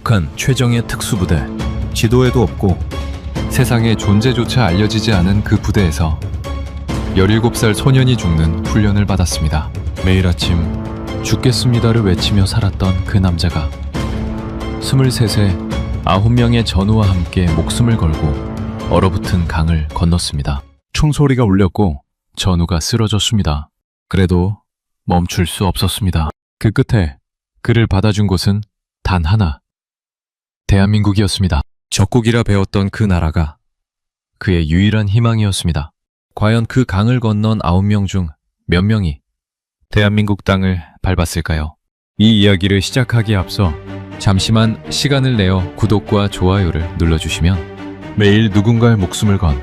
북한 최정예 특수부대. 지도에도 없고 세상에 존재조차 알려지지 않은 그 부대에서 17살 소년이 죽는 훈련을 받았습니다. 매일 아침 죽겠습니다를 외치며 살았던 그 남자가 23세 9명의 전우와 함께 목숨을 걸고 얼어붙은 강을 건넜습니다. 총소리가 울렸고 전우가 쓰러졌습니다. 그래도 멈출 수 없었습니다. 그 끝에 그를 받아준 곳은 단 하나, 대한민국이었습니다. 적국이라 배웠던 그 나라가 그의 유일한 희망이었습니다. 과연 그 강을 건넌 9명 중 몇 명이 대한민국 땅을 밟았을까요? 이 이야기를 시작하기에 앞서 잠시만 시간을 내어 구독과 좋아요를 눌러주시면 매일 누군가의 목숨을 건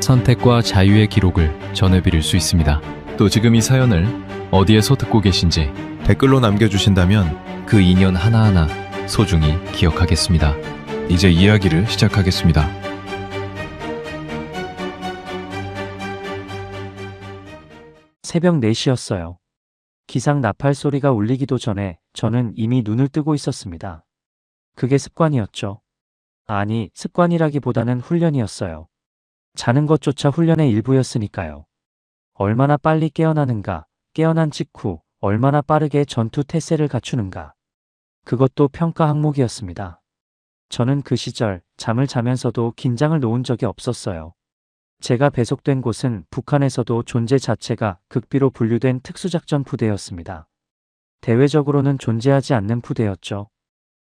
선택과 자유의 기록을 전해드릴 수 있습니다. 또 지금 이 사연을 어디에서 듣고 계신지 댓글로 남겨주신다면 그 인연 하나하나 소중히 기억하겠습니다. 이제 이야기를 시작하겠습니다. 새벽 4시였어요. 기상 나팔 소리가 울리기도 전에 저는 이미 눈을 뜨고 있었습니다. 그게 습관이었죠. 아니, 습관이라기보다는 훈련이었어요. 자는 것조차 훈련의 일부였으니까요. 얼마나 빨리 깨어나는가, 깨어난 직후 얼마나 빠르게 전투 태세를 갖추는가. 그것도 평가 항목이었습니다. 저는 그 시절 잠을 자면서도 긴장을 놓은 적이 없었어요. 제가 배속된 곳은 북한에서도 존재 자체가 극비로 분류된 특수작전 부대였습니다. 대외적으로는 존재하지 않는 부대였죠.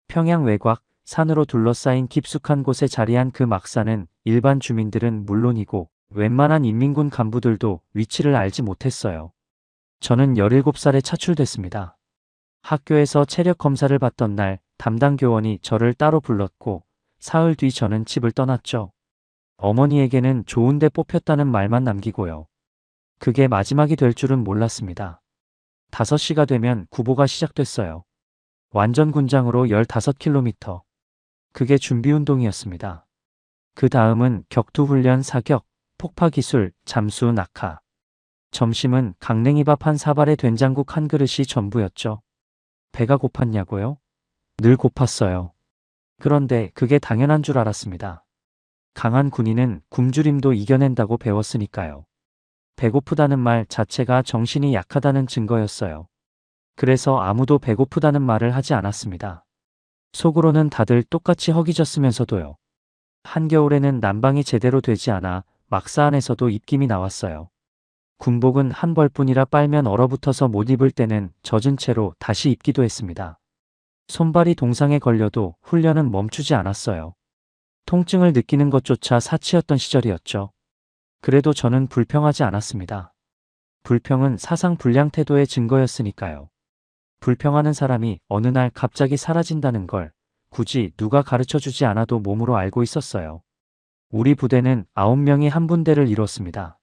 평양 외곽, 산으로 둘러싸인 깊숙한 곳에 자리한 그 막사는 일반 주민들은 물론이고 웬만한 인민군 간부들도 위치를 알지 못했어요. 저는 17살에 차출됐습니다. 학교에서 체력 검사를 받던 날 담당 교원이 저를 따로 불렀고 사흘 뒤 저는 집을 떠났죠. 어머니에게는 좋은데 뽑혔다는 말만 남기고요. 그게 마지막이 될 줄은 몰랐습니다. 5시가 되면 구보가 시작됐어요. 완전 군장으로 15km. 그게 준비운동이었습니다. 그 다음은 격투훈련, 사격, 폭파기술, 잠수, 낙하. 점심은 강냉이밥 한 사발에 된장국 한 그릇이 전부였죠. 배가 고팠냐고요? 늘 고팠어요. 그런데 그게 당연한 줄 알았습니다. 강한 군인은 굶주림도 이겨낸다고 배웠으니까요. 배고프다는 말 자체가 정신이 약하다는 증거였어요. 그래서 아무도 배고프다는 말을 하지 않았습니다. 속으로는 다들 똑같이 허기졌으면서도요. 한겨울에는 난방이 제대로 되지 않아 막사 안에서도 입김이 나왔어요. 군복은 한 벌뿐이라 빨면 얼어붙어서 못 입을 때는 젖은 채로 다시 입기도 했습니다. 손발이 동상에 걸려도 훈련은 멈추지 않았어요. 통증을 느끼는 것조차 사치였던 시절이었죠. 그래도 저는 불평하지 않았습니다. 불평은 사상 불량 태도의 증거였으니까요. 불평하는 사람이 어느 날 갑자기 사라진다는 걸 굳이 누가 가르쳐주지 않아도 몸으로 알고 있었어요. 우리 부대는 9명이 한 분대를 이뤘습니다.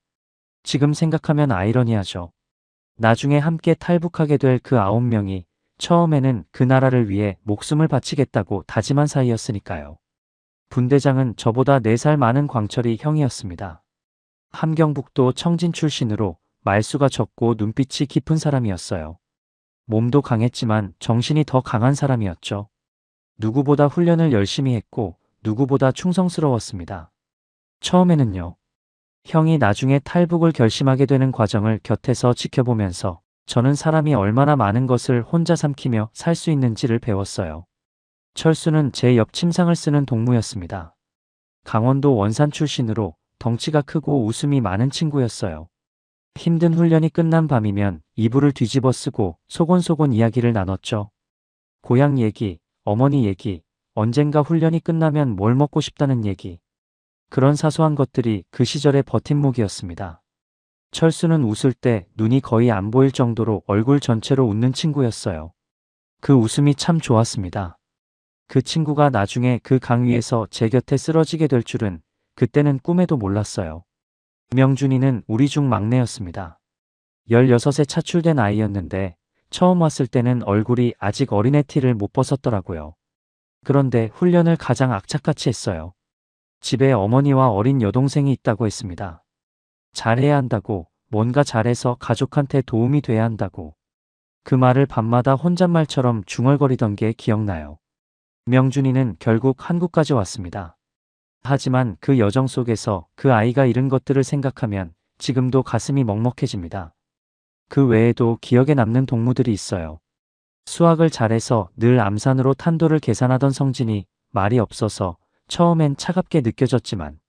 지금 생각하면 아이러니하죠. 나중에 함께 탈북하게 될 그 9명이 처음에는 그 나라를 위해 목숨을 바치겠다고 다짐한 사이였으니까요. 분대장은 저보다 4살 많은 광철이 형이었습니다. 함경북도 청진 출신으로 말수가 적고 눈빛이 깊은 사람이었어요. 몸도 강했지만 정신이 더 강한 사람이었죠. 누구보다 훈련을 열심히 했고 누구보다 충성스러웠습니다. 처음에는요. 형이 나중에 탈북을 결심하게 되는 과정을 곁에서 지켜보면서 저는 사람이 얼마나 많은 것을 혼자 삼키며 살 수 있는지를 배웠어요. 철수는 제 옆 침상을 쓰는 동무였습니다. 강원도 원산 출신으로 덩치가 크고 웃음이 많은 친구였어요. 힘든 훈련이 끝난 밤이면 이불을 뒤집어 쓰고 소곤소곤 이야기를 나눴죠. 고향 얘기, 어머니 얘기, 언젠가 훈련이 끝나면 뭘 먹고 싶다는 얘기. 그런 사소한 것들이 그 시절의 버팀목이었습니다. 철수는 웃을 때 눈이 거의 안 보일 정도로 얼굴 전체로 웃는 친구였어요. 그 웃음이 참 좋았습니다. 그 친구가 나중에 그 강 위에서 제 곁에 쓰러지게 될 줄은 그때는 꿈에도 몰랐어요. 명준이는 우리 중 막내였습니다. 16에 차출된 아이였는데 처음 왔을 때는 얼굴이 아직 어린애 티를 못 벗었더라고요. 그런데 훈련을 가장 악착같이 했어요. 집에 어머니와 어린 여동생이 있다고 했습니다. 잘해야 한다고, 뭔가 잘해서 가족한테 도움이 돼야 한다고. 그 말을 밤마다 혼잣말처럼 중얼거리던 게 기억나요. 명준이는 결국 한국까지 왔습니다. 하지만 그 여정 속에서 그 아이가 잃은 것들을 생각하면 지금도 가슴이 먹먹해집니다. 그 외에도 기억에 남는 동무들이 있어요. 수학을 잘해서 늘 암산으로 탄도를 계산하던 성진이 말이 없어서 처음엔 차갑게 느껴졌지만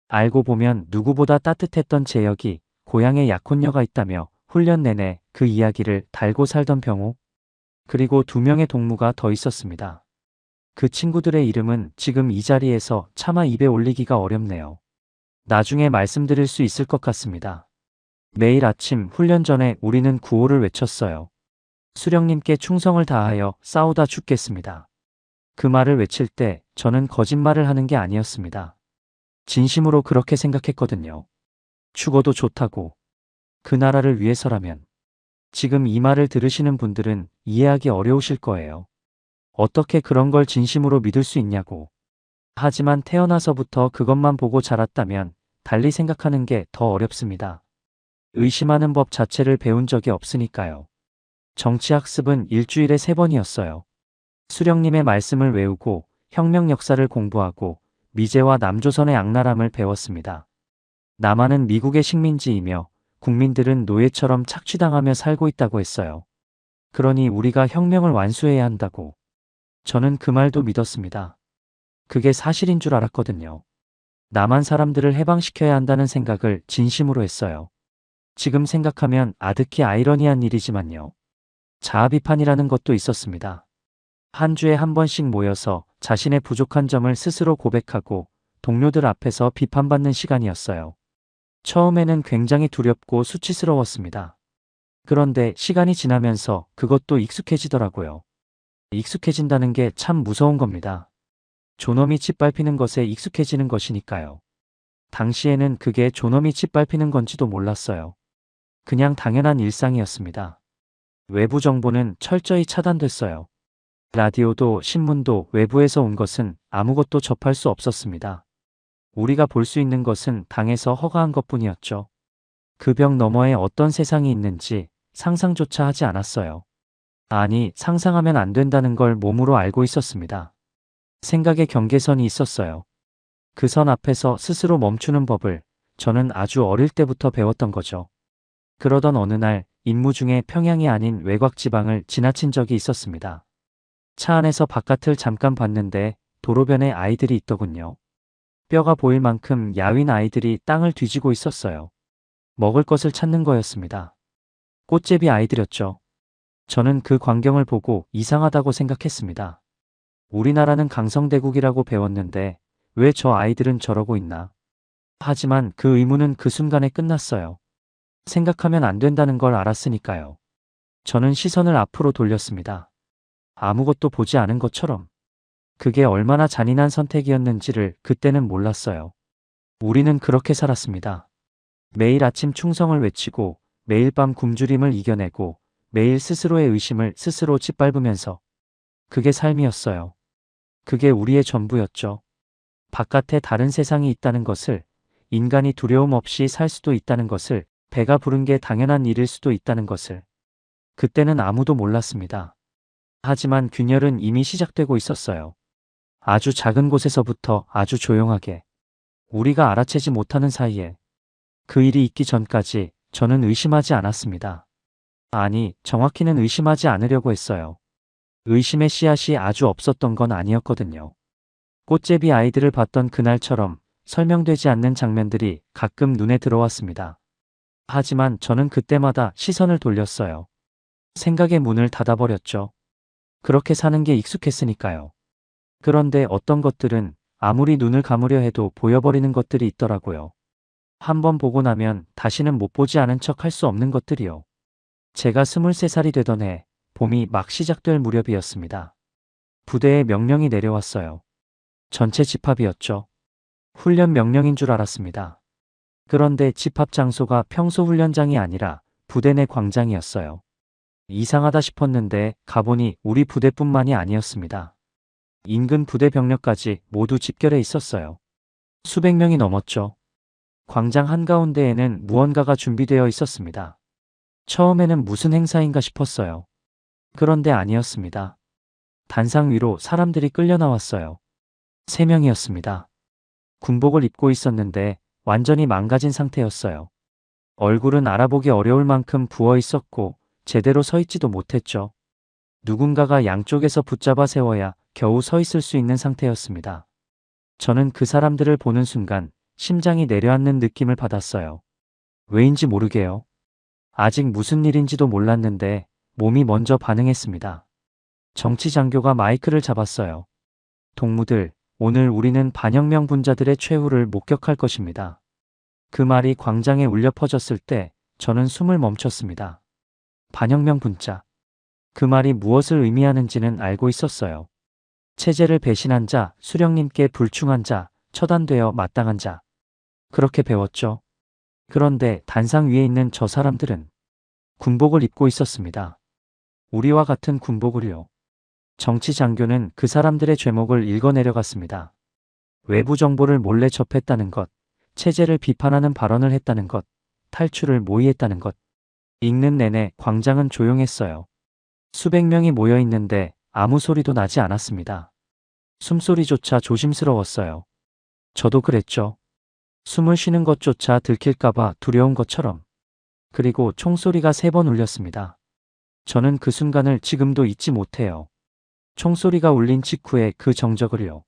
알고 보면 누구보다 따뜻했던 재혁이 고향에 약혼녀가 있다며 훈련 내내 그 이야기를 달고 살던 병호. 그리고 2명의 동무가 더 있었습니다. 그 친구들의 이름은 지금 이 자리에서 차마 입에 올리기가 어렵네요. 나중에 말씀드릴 수 있을 것 같습니다. 매일 아침 훈련 전에 우리는 구호를 외쳤어요. 수령님께 충성을 다하여 싸우다 죽겠습니다. 그 말을 외칠 때 저는 거짓말을 하는 게 아니었습니다. 진심으로 그렇게 생각했거든요. 죽어도 좋다고. 그 나라를 위해서라면. 지금 이 말을 들으시는 분들은 이해하기 어려우실 거예요. 어떻게 그런 걸 진심으로 믿을 수 있냐고. 하지만 태어나서부터 그것만 보고 자랐다면 달리 생각하는 게 더 어렵습니다. 의심하는 법 자체를 배운 적이 없으니까요. 정치학습은 일주일에 3번이었어요. 수령님의 말씀을 외우고 혁명 역사를 공부하고 미제와 남조선의 악랄함을 배웠습니다. 남한은 미국의 식민지이며 국민들은 노예처럼 착취당하며 살고 있다고 했어요. 그러니 우리가 혁명을 완수해야 한다고. 저는 그 말도 믿었습니다. 그게 사실인 줄 알았거든요. 남한 사람들을 해방시켜야 한다는 생각을 진심으로 했어요. 지금 생각하면 아득히 아이러니한 일이지만요. 자아비판이라는 것도 있었습니다. 한 주에 한 번씩 모여서 자신의 부족한 점을 스스로 고백하고 동료들 앞에서 비판받는 시간이었어요. 처음에는 굉장히 두렵고 수치스러웠습니다. 그런데 시간이 지나면서 그것도 익숙해지더라고요. 익숙해진다는 게 참 무서운 겁니다. 존엄이 짓밟히는 것에 익숙해지는 것이니까요. 당시에는 그게 존엄이 짓밟히는 건지도 몰랐어요. 그냥 당연한 일상이었습니다. 외부 정보는 철저히 차단됐어요. 라디오도 신문도 외부에서 온 것은 아무것도 접할 수 없었습니다. 우리가 볼 수 있는 것은 당에서 허가한 것뿐이었죠. 그 벽 너머에 어떤 세상이 있는지 상상조차 하지 않았어요. 아니, 상상하면 안 된다는 걸 몸으로 알고 있었습니다. 생각의 경계선이 있었어요. 그 선 앞에서 스스로 멈추는 법을 저는 아주 어릴 때부터 배웠던 거죠. 그러던 어느 날 임무 중에 평양이 아닌 외곽 지방을 지나친 적이 있었습니다. 차 안에서 바깥을 잠깐 봤는데 도로변에 아이들이 있더군요. 뼈가 보일 만큼 야윈 아이들이 땅을 뒤지고 있었어요. 먹을 것을 찾는 거였습니다. 꽃제비 아이들이었죠. 저는 그 광경을 보고 이상하다고 생각했습니다. 우리나라는 강성대국이라고 배웠는데 왜 저 아이들은 저러고 있나? 하지만 그 의문은 그 순간에 끝났어요. 생각하면 안 된다는 걸 알았으니까요. 저는 시선을 앞으로 돌렸습니다. 아무것도 보지 않은 것처럼. 그게 얼마나 잔인한 선택이었는지를 그때는 몰랐어요. 우리는 그렇게 살았습니다. 매일 아침 충성을 외치고 매일 밤 굶주림을 이겨내고 매일 스스로의 의심을 스스로 짓밟으면서. 그게 삶이었어요. 그게 우리의 전부였죠. 바깥에 다른 세상이 있다는 것을, 인간이 두려움 없이 살 수도 있다는 것을, 배가 부른 게 당연한 일일 수도 있다는 것을. 그때는 아무도 몰랐습니다. 하지만 균열은 이미 시작되고 있었어요. 아주 작은 곳에서부터 아주 조용하게. 우리가 알아채지 못하는 사이에. 그 일이 있기 전까지 저는 의심하지 않았습니다. 아니, 정확히는 의심하지 않으려고 했어요. 의심의 씨앗이 아주 없었던 건 아니었거든요. 꽃제비 아이들을 봤던 그날처럼 설명되지 않는 장면들이 가끔 눈에 들어왔습니다. 하지만 저는 그때마다 시선을 돌렸어요. 생각의 문을 닫아버렸죠. 그렇게 사는 게 익숙했으니까요. 그런데 어떤 것들은 아무리 눈을 감으려 해도 보여버리는 것들이 있더라고요. 한번 보고 나면 다시는 못 보지 않은 척 할 수 없는 것들이요. 제가 23살이 되던 해, 봄이 막 시작될 무렵이었습니다. 부대에 명령이 내려왔어요. 전체 집합이었죠. 훈련 명령인 줄 알았습니다. 그런데 집합 장소가 평소 훈련장이 아니라 부대 내 광장이었어요. 이상하다 싶었는데 가보니 우리 부대뿐만이 아니었습니다. 인근 부대 병력까지 모두 집결해 있었어요. 수백 명이 넘었죠. 광장 한가운데에는 무언가가 준비되어 있었습니다. 처음에는 무슨 행사인가 싶었어요. 그런데 아니었습니다. 단상 위로 사람들이 끌려 나왔어요. 3명이었습니다. 군복을 입고 있었는데 완전히 망가진 상태였어요. 얼굴은 알아보기 어려울 만큼 부어 있었고 제대로 서 있지도 못했죠. 누군가가 양쪽에서 붙잡아 세워야 겨우 서 있을 수 있는 상태였습니다. 저는 그 사람들을 보는 순간 심장이 내려앉는 느낌을 받았어요. 왜인지 모르게요. 아직 무슨 일인지도 몰랐는데 몸이 먼저 반응했습니다. 정치 장교가 마이크를 잡았어요. 동무들, 오늘 우리는 반혁명 분자들의 최후를 목격할 것입니다. 그 말이 광장에 울려 퍼졌을 때 저는 숨을 멈췄습니다. 반혁명 분자. 그 말이 무엇을 의미하는지는 알고 있었어요. 체제를 배신한 자, 수령님께 불충한 자, 처단되어 마땅한 자. 그렇게 배웠죠. 그런데 단상 위에 있는 저 사람들은 군복을 입고 있었습니다. 우리와 같은 군복을요. 정치 장교는 그 사람들의 죄목을 읽어내려갔습니다. 외부 정보를 몰래 접했다는 것, 체제를 비판하는 발언을 했다는 것, 탈출을 모의했다는 것. 읽는 내내 광장은 조용했어요. 수백 명이 모여 있는데 아무 소리도 나지 않았습니다. 숨소리조차 조심스러웠어요. 저도 그랬죠. 숨을 쉬는 것조차 들킬까봐 두려운 것처럼. 그리고 총소리가 3번 울렸습니다. 저는 그 순간을 지금도 잊지 못해요. 총소리가 울린 직후에 그 정적을요.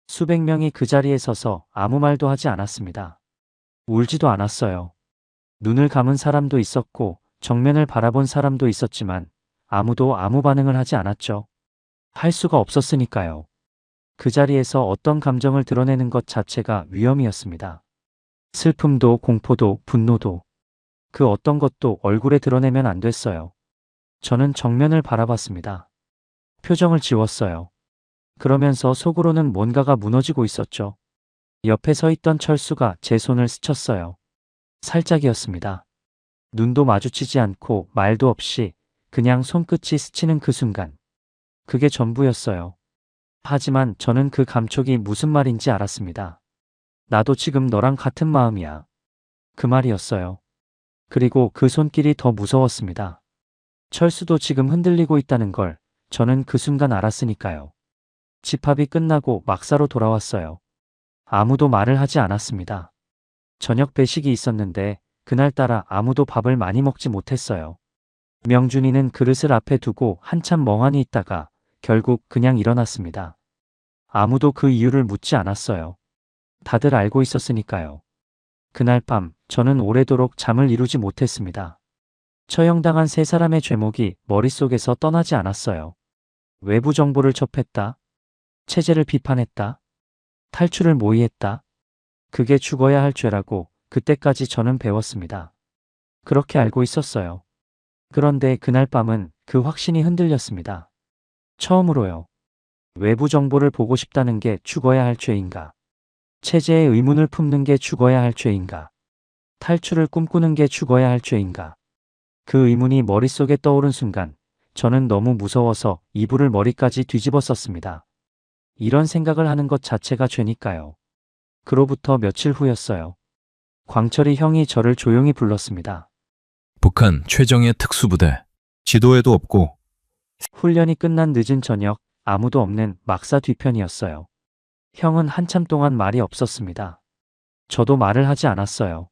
수백 명이 그 자리에 서서 아무 말도 하지 않았습니다. 울지도 않았어요. 눈을 감은 사람도 있었고 정면을 바라본 사람도 있었지만 아무도 아무 반응을 하지 않았죠. 할 수가 없었으니까요. 그 자리에서 어떤 감정을 드러내는 것 자체가 위험이었습니다. 슬픔도 공포도 분노도 그 어떤 것도 얼굴에 드러내면 안 됐어요. 저는 정면을 바라봤습니다. 표정을 지웠어요. 그러면서 속으로는 뭔가가 무너지고 있었죠. 옆에 서 있던 철수가 제 손을 스쳤어요. 살짝이었습니다. 눈도 마주치지 않고 말도 없이 그냥 손끝이 스치는 그 순간. 그게 전부였어요. 하지만 저는 그 감촉이 무슨 말인지 알았습니다. 나도 지금 너랑 같은 마음이야. 그 말이었어요. 그리고 그 손길이 더 무서웠습니다. 철수도 지금 흔들리고 있다는 걸 저는 그 순간 알았으니까요. 집합이 끝나고 막사로 돌아왔어요. 아무도 말을 하지 않았습니다. 저녁 배식이 있었는데 그날따라 아무도 밥을 많이 먹지 못했어요. 명준이는 그릇을 앞에 두고 한참 멍하니 있다가 결국 그냥 일어났습니다. 아무도 그 이유를 묻지 않았어요. 다들 알고 있었으니까요. 그날 밤 저는 오래도록 잠을 이루지 못했습니다. 처형당한 3사람의 죄목이 머릿속에서 떠나지 않았어요. 외부 정보를 접했다. 체제를 비판했다. 탈출을 모의했다. 그게 죽어야 할 죄라고 그때까지 저는 배웠습니다. 그렇게 알고 있었어요. 그런데 그날 밤은 그 확신이 흔들렸습니다. 처음으로요. 외부 정보를 보고 싶다는 게 죽어야 할 죄인가? 체제의 의문을 품는 게 죽어야 할 죄인가? 탈출을 꿈꾸는 게 죽어야 할 죄인가? 그 의문이 머릿속에 떠오른 순간 저는 너무 무서워서 이불을 머리까지 뒤집어 썼습니다. 이런 생각을 하는 것 자체가 죄니까요. 그로부터 며칠 후였어요. 광철이 형이 저를 조용히 불렀습니다. 북한 최정예 특수부대. 지도에도 없고 훈련이 끝난 늦은 저녁, 아무도 없는 막사 뒤편이었어요. 형은 한참 동안 말이 없었습니다. 저도 말을 하지 않았어요.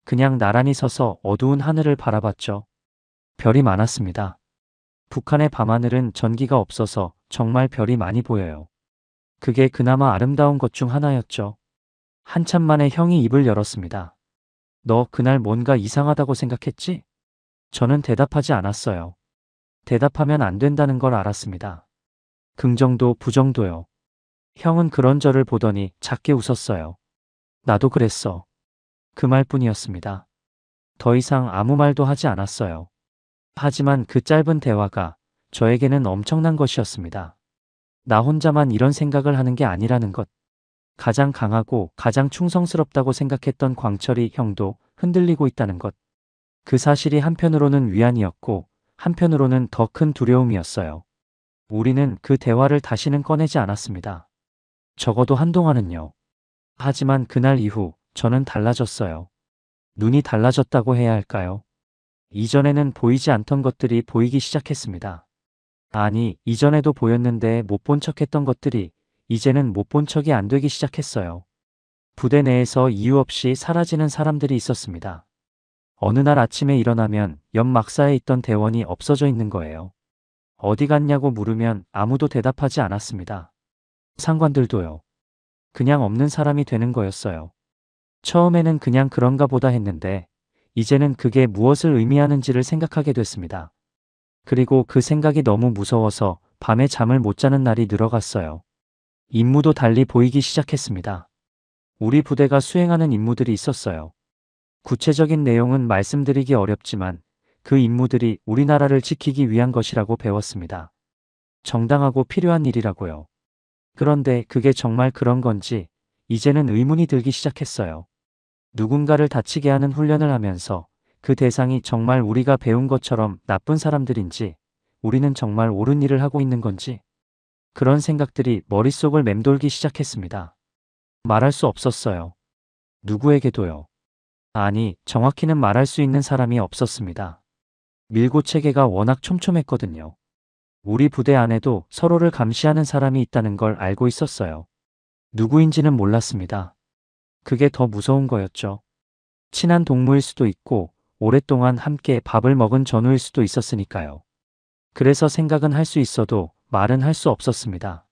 그냥 나란히 서서 어두운 하늘을 바라봤죠. 별이 많았습니다. 북한의 밤하늘은 전기가 없어서 정말 별이 많이 보여요. 그게 그나마 아름다운 것 중 하나였죠. 한참 만에 형이 입을 열었습니다. 너 그날 뭔가 이상하다고 생각했지? 저는 대답하지 않았어요. 대답하면 안 된다는 걸 알았습니다. 긍정도 부정도요. 형은 그런 저를 보더니 작게 웃었어요. 나도 그랬어. 그 말뿐이었습니다. 더 이상 아무 말도 하지 않았어요. 하지만 그 짧은 대화가 저에게는 엄청난 것이었습니다. 나 혼자만 이런 생각을 하는 게 아니라는 것. 가장 강하고 가장 충성스럽다고 생각했던 광철이 형도 흔들리고 있다는 것. 그 사실이 한편으로는 위안이었고 한편으로는 더 큰 두려움이었어요. 우리는 그 대화를 다시는 꺼내지 않았습니다. 적어도 한동안은요. 하지만 그날 이후 저는 달라졌어요. 눈이 달라졌다고 해야 할까요? 이전에는 보이지 않던 것들이 보이기 시작했습니다. 아니, 이전에도 보였는데 못 본 척했던 것들이 이제는 못 본 척이 안 되기 시작했어요. 부대 내에서 이유 없이 사라지는 사람들이 있었습니다. 어느 날 아침에 일어나면 옆 막사에 있던 대원이 없어져 있는 거예요. 어디 갔냐고 물으면 아무도 대답하지 않았습니다. 상관들도요. 그냥 없는 사람이 되는 거였어요. 처음에는 그냥 그런가 보다 했는데 이제는 그게 무엇을 의미하는지를 생각하게 됐습니다. 그리고 그 생각이 너무 무서워서 밤에 잠을 못 자는 날이 늘어갔어요. 임무도 달리 보이기 시작했습니다. 우리 부대가 수행하는 임무들이 있었어요. 구체적인 내용은 말씀드리기 어렵지만 그 임무들이 우리나라를 지키기 위한 것이라고 배웠습니다. 정당하고 필요한 일이라고요. 그런데 그게 정말 그런 건지 이제는 의문이 들기 시작했어요. 누군가를 다치게 하는 훈련을 하면서 그 대상이 정말 우리가 배운 것처럼 나쁜 사람들인지 우리는 정말 옳은 일을 하고 있는 건지 그런 생각들이 머릿속을 맴돌기 시작했습니다. 말할 수 없었어요. 누구에게도요. 아니, 정확히는 말할 수 있는 사람이 없었습니다. 밀고 체계가 워낙 촘촘했거든요. 우리 부대 안에도 서로를 감시하는 사람이 있다는 걸 알고 있었어요. 누구인지는 몰랐습니다. 그게 더 무서운 거였죠. 친한 동무일 수도 있고 오랫동안 함께 밥을 먹은 전우일 수도 있었으니까요. 그래서 생각은 할 수 있어도 말은 할 수 없었습니다.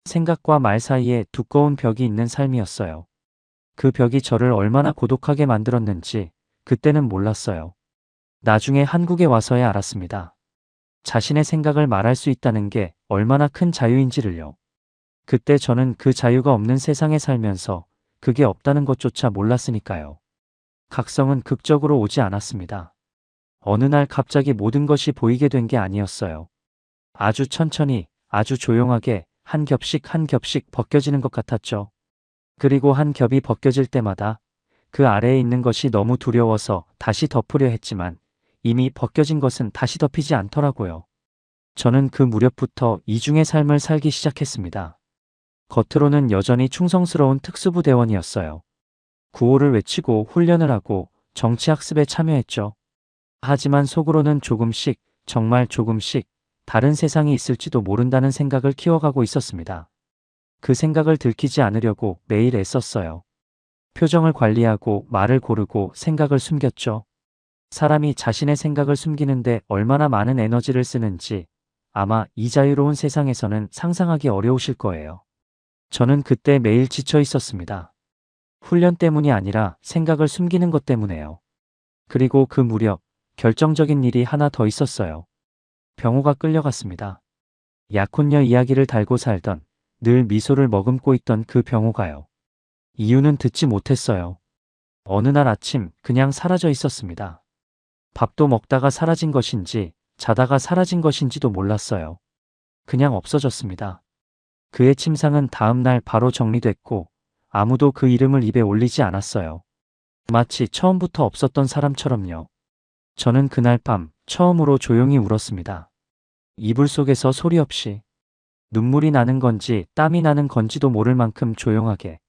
생각과 말 사이에 두꺼운 벽이 있는 삶이었어요. 그 벽이 저를 얼마나 고독하게 만들었는지 그때는 몰랐어요. 나중에 한국에 와서야 알았습니다. 자신의 생각을 말할 수 있다는 게 얼마나 큰 자유인지를요. 그때 저는 그 자유가 없는 세상에 살면서 그게 없다는 것조차 몰랐으니까요. 각성은 극적으로 오지 않았습니다. 어느 날 갑자기 모든 것이 보이게 된 게 아니었어요. 아주 천천히, 아주 조용하게 한 겹씩 한 겹씩 벗겨지는 것 같았죠. 그리고 한 겹이 벗겨질 때마다 그 아래에 있는 것이 너무 두려워서 다시 덮으려 했지만 이미 벗겨진 것은 다시 덮이지 않더라고요. 저는 그 무렵부터 이중의 삶을 살기 시작했습니다. 겉으로는 여전히 충성스러운 특수부대원이었어요. 구호를 외치고 훈련을 하고 정치학습에 참여했죠. 하지만 속으로는 조금씩, 정말 조금씩 다른 세상이 있을지도 모른다는 생각을 키워가고 있었습니다. 그 생각을 들키지 않으려고 매일 애썼어요. 표정을 관리하고 말을 고르고 생각을 숨겼죠. 사람이 자신의 생각을 숨기는데 얼마나 많은 에너지를 쓰는지 아마 이 자유로운 세상에서는 상상하기 어려우실 거예요. 저는 그때 매일 지쳐 있었습니다. 훈련 때문이 아니라 생각을 숨기는 것 때문에요. 그리고 그 무렵 결정적인 일이 하나 더 있었어요. 병호가 끌려갔습니다. 약혼녀 이야기를 달고 살던 늘 미소를 머금고 있던 그 병호가요. 이유는 듣지 못했어요. 어느 날 아침 그냥 사라져 있었습니다. 밥도 먹다가 사라진 것인지 자다가 사라진 것인지도 몰랐어요. 그냥 없어졌습니다. 그의 침상은 다음 날 바로 정리됐고 아무도 그 이름을 입에 올리지 않았어요. 마치 처음부터 없었던 사람처럼요. 저는 그날 밤 처음으로 조용히 울었습니다. 이불 속에서 소리 없이 눈물이 나는 건지 땀이 나는 건지도 모를 만큼 조용하게.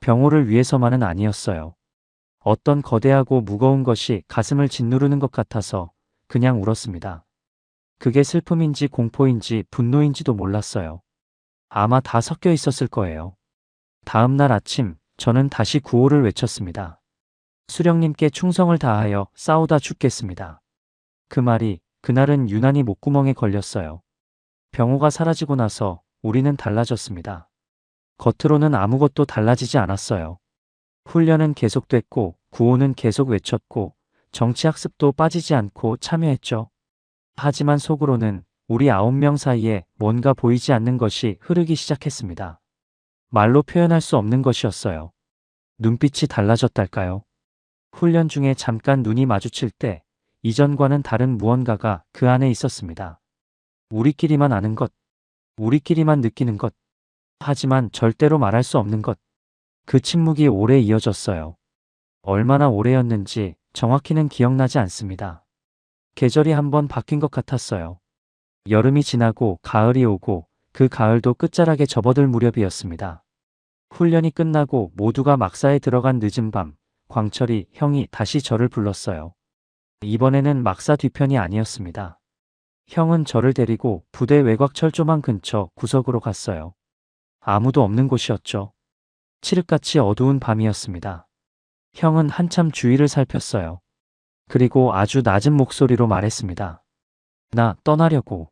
병호를 위해서만은 아니었어요. 어떤 거대하고 무거운 것이 가슴을 짓누르는 것 같아서 그냥 울었습니다. 그게 슬픔인지 공포인지 분노인지도 몰랐어요. 아마 다 섞여 있었을 거예요. 다음 날 아침 저는 다시 구호를 외쳤습니다. 수령님께 충성을 다하여 싸우다 죽겠습니다. 그 말이 그날은 유난히 목구멍에 걸렸어요. 병호가 사라지고 나서 우리는 달라졌습니다. 겉으로는 아무것도 달라지지 않았어요. 훈련은 계속됐고 구호는 계속 외쳤고 정치학습도 빠지지 않고 참여했죠. 하지만 속으로는 우리 9명 사이에 뭔가 보이지 않는 것이 흐르기 시작했습니다. 말로 표현할 수 없는 것이었어요. 눈빛이 달라졌달까요? 훈련 중에 잠깐 눈이 마주칠 때 이전과는 다른 무언가가 그 안에 있었습니다. 우리끼리만 아는 것, 우리끼리만 느끼는 것, 하지만 절대로 말할 수 없는 것. 그 침묵이 오래 이어졌어요. 얼마나 오래였는지 정확히는 기억나지 않습니다. 계절이 한번 바뀐 것 같았어요. 여름이 지나고 가을이 오고 그 가을도 끝자락에 접어들 무렵이었습니다. 훈련이 끝나고 모두가 막사에 들어간 늦은 밤, 광철이 형이 다시 저를 불렀어요. 이번에는 막사 뒤편이 아니었습니다. 형은 저를 데리고 부대 외곽 철조망 근처 구석으로 갔어요. 아무도 없는 곳이었죠. 칠흑같이 어두운 밤이었습니다. 형은 한참 주위를 살폈어요. 그리고 아주 낮은 목소리로 말했습니다. 나 떠나려고.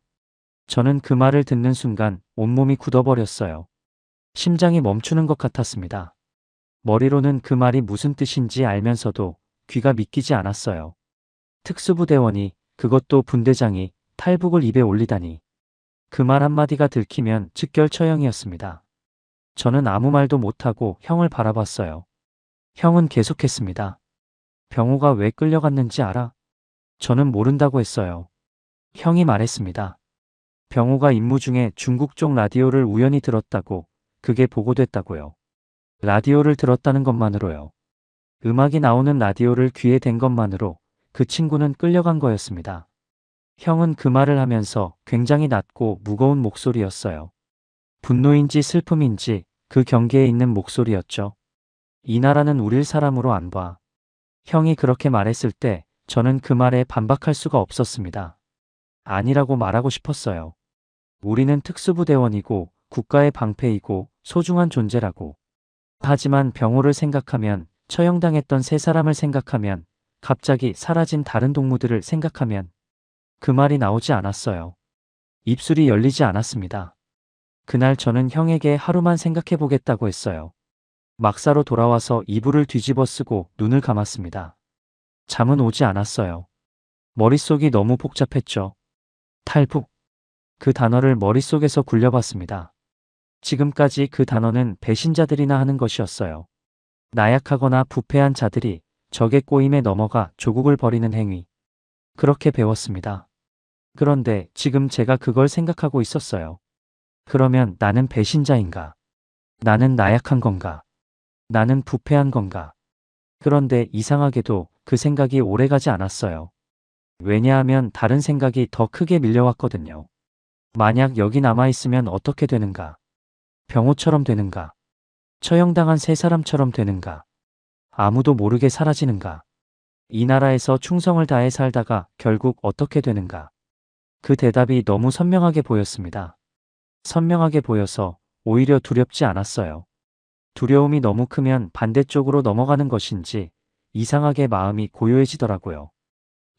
저는 그 말을 듣는 순간 온몸이 굳어버렸어요. 심장이 멈추는 것 같았습니다. 머리로는 그 말이 무슨 뜻인지 알면서도 귀가 믿기지 않았어요. 특수부대원이, 그것도 분대장이 탈북을 입에 올리다니. 그 말 한마디가 들키면 즉결 처형이었습니다. 저는 아무 말도 못하고 형을 바라봤어요. 형은 계속했습니다. 병호가 왜 끌려갔는지 알아? 저는 모른다고 했어요. 형이 말했습니다. 병호가 임무 중에 중국 쪽 라디오를 우연히 들었다고, 그게 보고됐다고요. 라디오를 들었다는 것만으로요. 음악이 나오는 라디오를 귀에 댄 것만으로 그 친구는 끌려간 거였습니다. 형은 그 말을 하면서 굉장히 낮고 무거운 목소리였어요. 분노인지 슬픔인지 그 경계에 있는 목소리였죠. 이 나라는 우릴 사람으로 안 봐. 형이 그렇게 말했을 때 저는 그 말에 반박할 수가 없었습니다. 아니라고 말하고 싶었어요. 우리는 특수부대원이고 국가의 방패이고 소중한 존재라고. 하지만 병호를 생각하면, 처형당했던 세 사람을 생각하면, 갑자기 사라진 다른 동무들을 생각하면 그 말이 나오지 않았어요. 입술이 열리지 않았습니다. 그날 저는 형에게 하루만 생각해 보겠다고 했어요. 막사로 돌아와서 이불을 뒤집어 쓰고 눈을 감았습니다. 잠은 오지 않았어요. 머릿속이 너무 복잡했죠. 탈북. 그 단어를 머릿속에서 굴려봤습니다. 지금까지 그 단어는 배신자들이나 하는 것이었어요. 나약하거나 부패한 자들이 적의 꼬임에 넘어가 조국을 버리는 행위. 그렇게 배웠습니다. 그런데 지금 제가 그걸 생각하고 있었어요. 그러면 나는 배신자인가? 나는 나약한 건가? 나는 부패한 건가? 그런데 이상하게도 그 생각이 오래가지 않았어요. 왜냐하면 다른 생각이 더 크게 밀려왔거든요. 만약 여기 남아있으면 어떻게 되는가? 병호처럼 되는가? 처형당한 세 사람처럼 되는가? 아무도 모르게 사라지는가? 이 나라에서 충성을 다해 살다가 결국 어떻게 되는가? 그 대답이 너무 선명하게 보였습니다. 선명하게 보여서 오히려 두렵지 않았어요. 두려움이 너무 크면 반대쪽으로 넘어가는 것인지 이상하게 마음이 고요해지더라고요.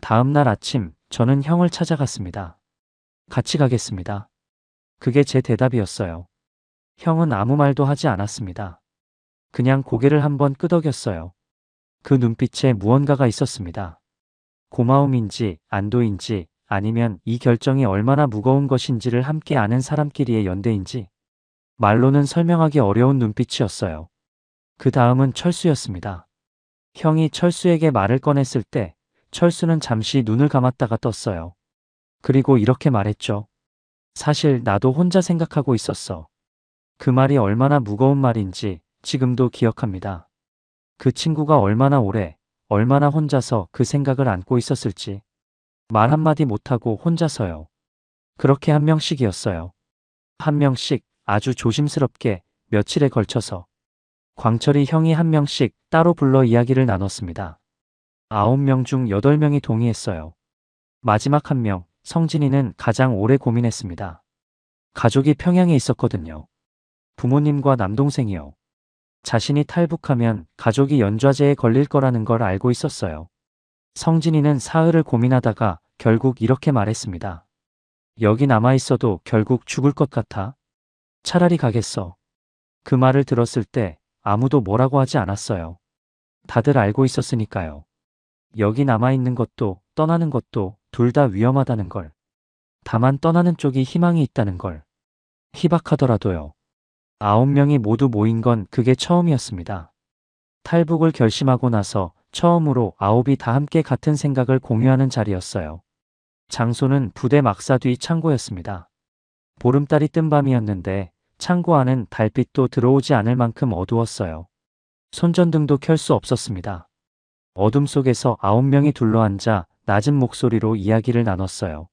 다음 날 아침 저는 형을 찾아갔습니다. 같이 가겠습니다. 그게 제 대답이었어요. 형은 아무 말도 하지 않았습니다. 그냥 고개를 한번 끄덕였어요. 그 눈빛에 무언가가 있었습니다. 고마움인지 안도인지 아니면 이 결정이 얼마나 무거운 것인지를 함께 아는 사람끼리의 연대인지 말로는 설명하기 어려운 눈빛이었어요. 그 다음은 철수였습니다. 형이 철수에게 말을 꺼냈을 때 철수는 잠시 눈을 감았다가 떴어요. 그리고 이렇게 말했죠. 사실 나도 혼자 생각하고 있었어. 그 말이 얼마나 무거운 말인지 지금도 기억합니다. 그 친구가 얼마나 오래, 얼마나 혼자서 그 생각을 안고 있었을지. 말 한마디 못하고 혼자서요. 그렇게 한 명씩이었어요. 한 명씩 아주 조심스럽게 며칠에 걸쳐서. 광철이 형이 한 명씩 따로 불러 이야기를 나눴습니다. 9명 중 8명이 동의했어요. 마지막 한 명, 성진이는 가장 오래 고민했습니다. 가족이 평양에 있었거든요. 부모님과 남동생이요. 자신이 탈북하면 가족이 연좌제에 걸릴 거라는 걸 알고 있었어요. 성진이는 사흘을 고민하다가 결국 이렇게 말했습니다. 여기 남아있어도 결국 죽을 것 같아. 차라리 가겠어. 그 말을 들었을 때 아무도 뭐라고 하지 않았어요. 다들 알고 있었으니까요. 여기 남아있는 것도 떠나는 것도 둘 다 위험하다는 걸. 다만 떠나는 쪽이 희망이 있다는 걸. 희박하더라도요. 9명이 모두 모인 건 그게 처음이었습니다. 탈북을 결심하고 나서 처음으로 9이 다 함께 같은 생각을 공유하는 자리였어요. 장소는 부대 막사 뒤 창고였습니다. 보름달이 뜬 밤이었는데 창고 안은 달빛도 들어오지 않을 만큼 어두웠어요. 손전등도 켤 수 없었습니다. 어둠 속에서 9명이 둘러앉아 낮은 목소리로 이야기를 나눴어요.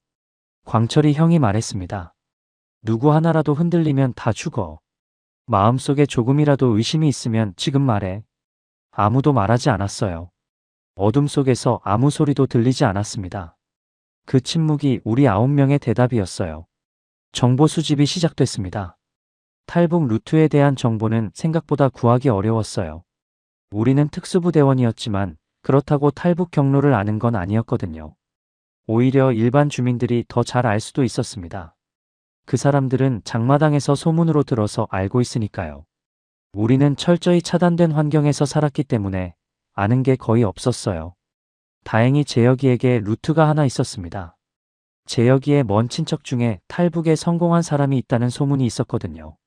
광철이 형이 말했습니다. 누구 하나라도 흔들리면 다 죽어. 마음속에 조금이라도 의심이 있으면 지금 말해. 아무도 말하지 않았어요. 어둠 속에서 아무 소리도 들리지 않았습니다. 그 침묵이 우리 9명의 대답이었어요. 정보 수집이 시작됐습니다. 탈북 루트에 대한 정보는 생각보다 구하기 어려웠어요. 우리는 특수부대원이었지만 그렇다고 탈북 경로를 아는 건 아니었거든요. 오히려 일반 주민들이 더 잘 알 수도 있었습니다. 그 사람들은 장마당에서 소문으로 들어서 알고 있으니까요. 우리는 철저히 차단된 환경에서 살았기 때문에 아는 게 거의 없었어요. 다행히 재혁이에게 루트가 하나 있었습니다. 재혁이의 먼 친척 중에 탈북에 성공한 사람이 있다는 소문이 있었거든요.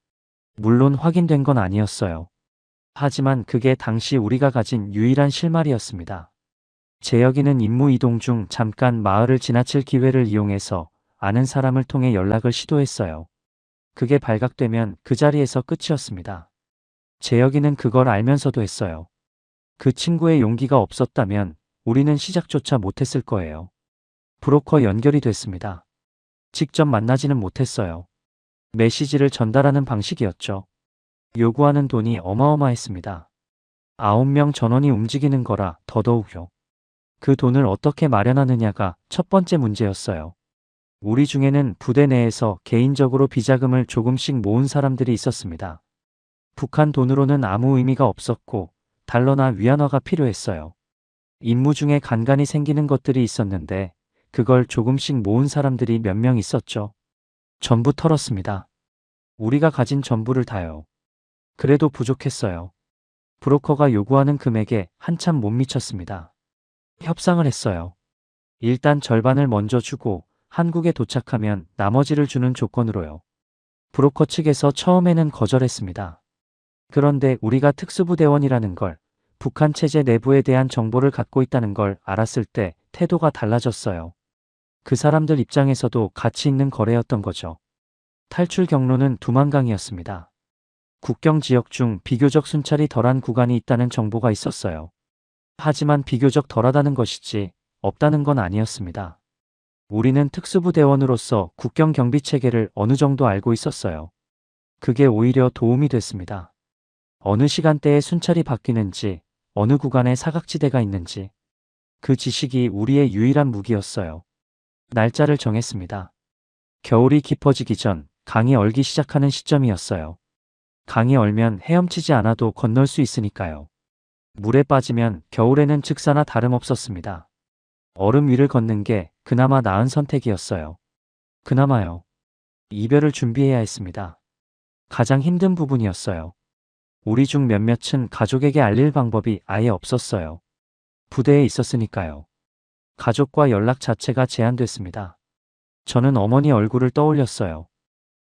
물론 확인된 건 아니었어요. 하지만 그게 당시 우리가 가진 유일한 실마리였습니다. 재혁이는 임무 이동 중 잠깐 마을을 지나칠 기회를 이용해서 아는 사람을 통해 연락을 시도했어요. 그게 발각되면 그 자리에서 끝이었습니다. 재혁이는 그걸 알면서도 했어요. 그 친구의 용기가 없었다면 우리는 시작조차 못했을 거예요. 브로커 연결이 됐습니다. 직접 만나지는 못했어요. 메시지를 전달하는 방식이었죠. 요구하는 돈이 어마어마했습니다. 9명 전원이 움직이는 거라 더더욱요. 그 돈을 어떻게 마련하느냐가 첫 번째 문제였어요. 우리 중에는 부대 내에서 개인적으로 비자금을 조금씩 모은 사람들이 있었습니다. 북한 돈으로는 아무 의미가 없었고 달러나 위안화가 필요했어요. 임무 중에 간간이 생기는 것들이 있었는데 그걸 조금씩 모은 사람들이 몇 명 있었죠. 전부 털었습니다. 우리가 가진 전부를 다요. 그래도 부족했어요. 브로커가 요구하는 금액에 한참 못 미쳤습니다. 협상을 했어요. 일단 절반을 먼저 주고 한국에 도착하면 나머지를 주는 조건으로요. 브로커 측에서 처음에는 거절했습니다. 그런데 우리가 특수부대원이라는 걸, 북한 체제 내부에 대한 정보를 갖고 있다는 걸 알았을 때 태도가 달라졌어요. 그 사람들 입장에서도 가치 있는 거래였던 거죠. 탈출 경로는 두만강이었습니다. 국경 지역 중 비교적 순찰이 덜한 구간이 있다는 정보가 있었어요. 하지만 비교적 덜하다는 것이지 없다는 건 아니었습니다. 우리는 특수부대원으로서 국경 경비 체계를 어느 정도 알고 있었어요. 그게 오히려 도움이 됐습니다. 어느 시간대에 순찰이 바뀌는지, 어느 구간에 사각지대가 있는지, 그 지식이 우리의 유일한 무기였어요. 날짜를 정했습니다. 겨울이 깊어지기 전 강이 얼기 시작하는 시점이었어요. 강이 얼면 헤엄치지 않아도 건널 수 있으니까요. 물에 빠지면 겨울에는 즉사나 다름없었습니다. 얼음 위를 걷는 게 그나마 나은 선택이었어요. 그나마요. 이별을 준비해야 했습니다. 가장 힘든 부분이었어요. 우리 중 몇몇은 가족에게 알릴 방법이 아예 없었어요. 부대에 있었으니까요. 가족과 연락 자체가 제한됐습니다. 저는 어머니 얼굴을 떠올렸어요.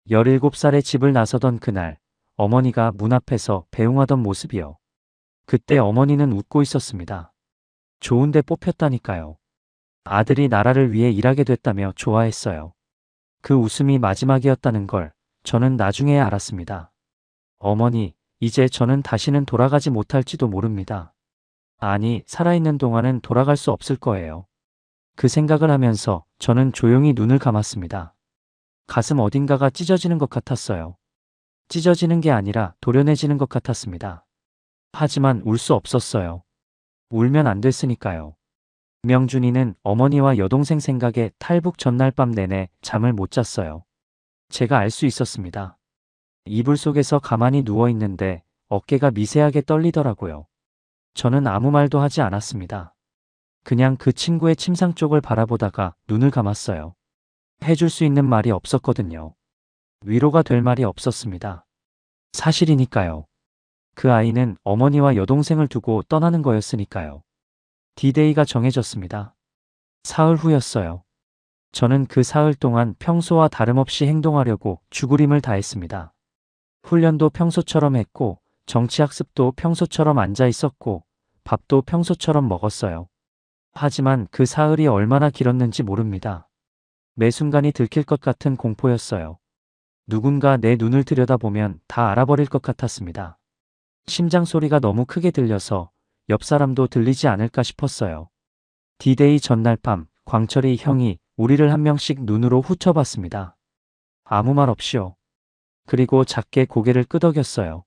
17살에 집을 나서던 그날, 어머니가 문 앞에서 배웅하던 모습이요. 그때 어머니는 웃고 있었습니다. 좋은데 뽑혔다니까요. 아들이 나라를 위해 일하게 됐다며 좋아했어요. 그 웃음이 마지막이었다는 걸 저는 나중에 알았습니다. 어머니, 이제 저는 다시는 돌아가지 못할지도 모릅니다. 아니, 살아있는 동안은 돌아갈 수 없을 거예요. 그 생각을 하면서 저는 조용히 눈을 감았습니다. 가슴 어딘가가 찢어지는 것 같았어요. 찢어지는 게 아니라 도련해지는 것 같았습니다. 하지만 울 수 없었어요. 울면 안 됐으니까요. 명준이는 어머니와 여동생 생각에 탈북 전날 밤 내내 잠을 못 잤어요. 제가 알 수 있었습니다. 이불 속에서 가만히 누워 있는데 어깨가 미세하게 떨리더라고요. 저는 아무 말도 하지 않았습니다. 그냥 그 친구의 침상 쪽을 바라보다가 눈을 감았어요. 해줄 수 있는 말이 없었거든요. 위로가 될 말이 없었습니다. 사실이니까요. 그 아이는 어머니와 여동생을 두고 떠나는 거였으니까요. D-Day가 정해졌습니다. 사흘 후였어요. 저는 그 사흘 동안 평소와 다름없이 행동하려고 죽으림을 다했습니다. 훈련도 평소처럼 했고, 정치학습도 평소처럼 앉아 있었고, 밥도 평소처럼 먹었어요. 하지만 그 사흘이 얼마나 길었는지 모릅니다. 매 순간이 들킬 것 같은 공포였어요. 누군가 내 눈을 들여다보면 다 알아버릴 것 같았습니다. 심장 소리가 너무 크게 들려서 옆 사람도 들리지 않을까 싶었어요. D-Day 전날 밤, 광철이 형이 우리를 한 명씩 눈으로 훑어봤습니다. 아무 말 없이요. 그리고 작게 고개를 끄덕였어요.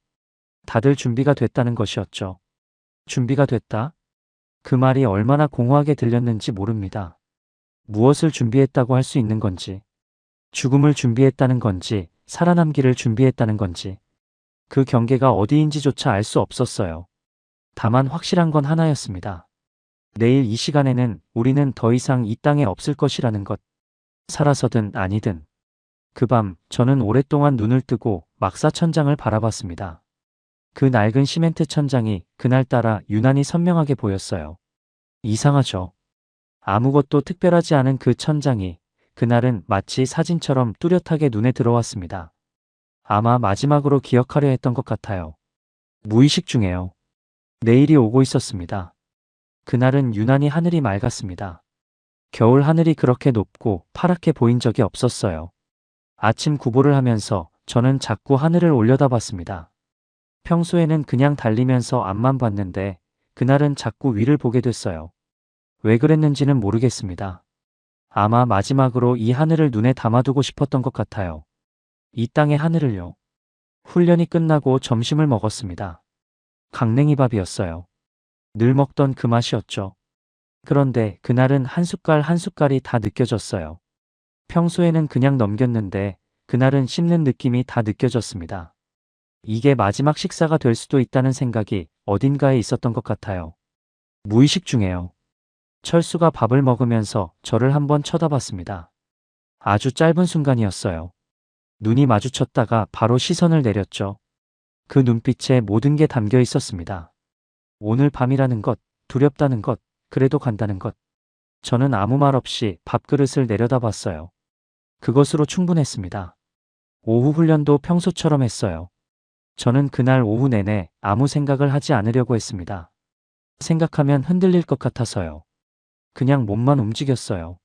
다들 준비가 됐다는 것이었죠. 준비가 됐다? 그 말이 얼마나 공허하게 들렸는지 모릅니다. 무엇을 준비했다고 할 수 있는 건지, 죽음을 준비했다는 건지, 살아남기를 준비했다는 건지, 그 경계가 어디인지조차 알 수 없었어요. 다만 확실한 건 하나였습니다. 내일 이 시간에는 우리는 더 이상 이 땅에 없을 것이라는 것. 살아서든 아니든. 그 밤 저는 오랫동안 눈을 뜨고 막사 천장을 바라봤습니다. 그 낡은 시멘트 천장이 그날따라 유난히 선명하게 보였어요. 이상하죠. 아무것도 특별하지 않은 그 천장이 그날은 마치 사진처럼 뚜렷하게 눈에 들어왔습니다. 아마 마지막으로 기억하려 했던 것 같아요. 무의식 중에요. 내일이 오고 있었습니다. 그날은 유난히 하늘이 맑았습니다. 겨울 하늘이 그렇게 높고 파랗게 보인 적이 없었어요. 아침 구보를 하면서 저는 자꾸 하늘을 올려다봤습니다. 평소에는 그냥 달리면서 앞만 봤는데 그날은 자꾸 위를 보게 됐어요. 왜 그랬는지는 모르겠습니다. 아마 마지막으로 이 하늘을 눈에 담아두고 싶었던 것 같아요. 이 땅의 하늘을요. 훈련이 끝나고 점심을 먹었습니다. 강냉이밥이었어요. 늘 먹던 그 맛이었죠. 그런데 그날은 한 숟갈 한 숟갈이 다 느껴졌어요. 평소에는 그냥 넘겼는데 그날은 씹는 느낌이 다 느껴졌습니다. 이게 마지막 식사가 될 수도 있다는 생각이 어딘가에 있었던 것 같아요. 무의식 중에요. 철수가 밥을 먹으면서 저를 한번 쳐다봤습니다. 아주 짧은 순간이었어요. 눈이 마주쳤다가 바로 시선을 내렸죠. 그 눈빛에 모든 게 담겨 있었습니다. 오늘 밤이라는 것, 두렵다는 것, 그래도 간다는 것. 저는 아무 말 없이 밥그릇을 내려다봤어요. 그것으로 충분했습니다. 오후 훈련도 평소처럼 했어요. 저는 그날 오후 내내 아무 생각을 하지 않으려고 했습니다. 생각하면 흔들릴 것 같아서요. 그냥 몸만 움직였어요.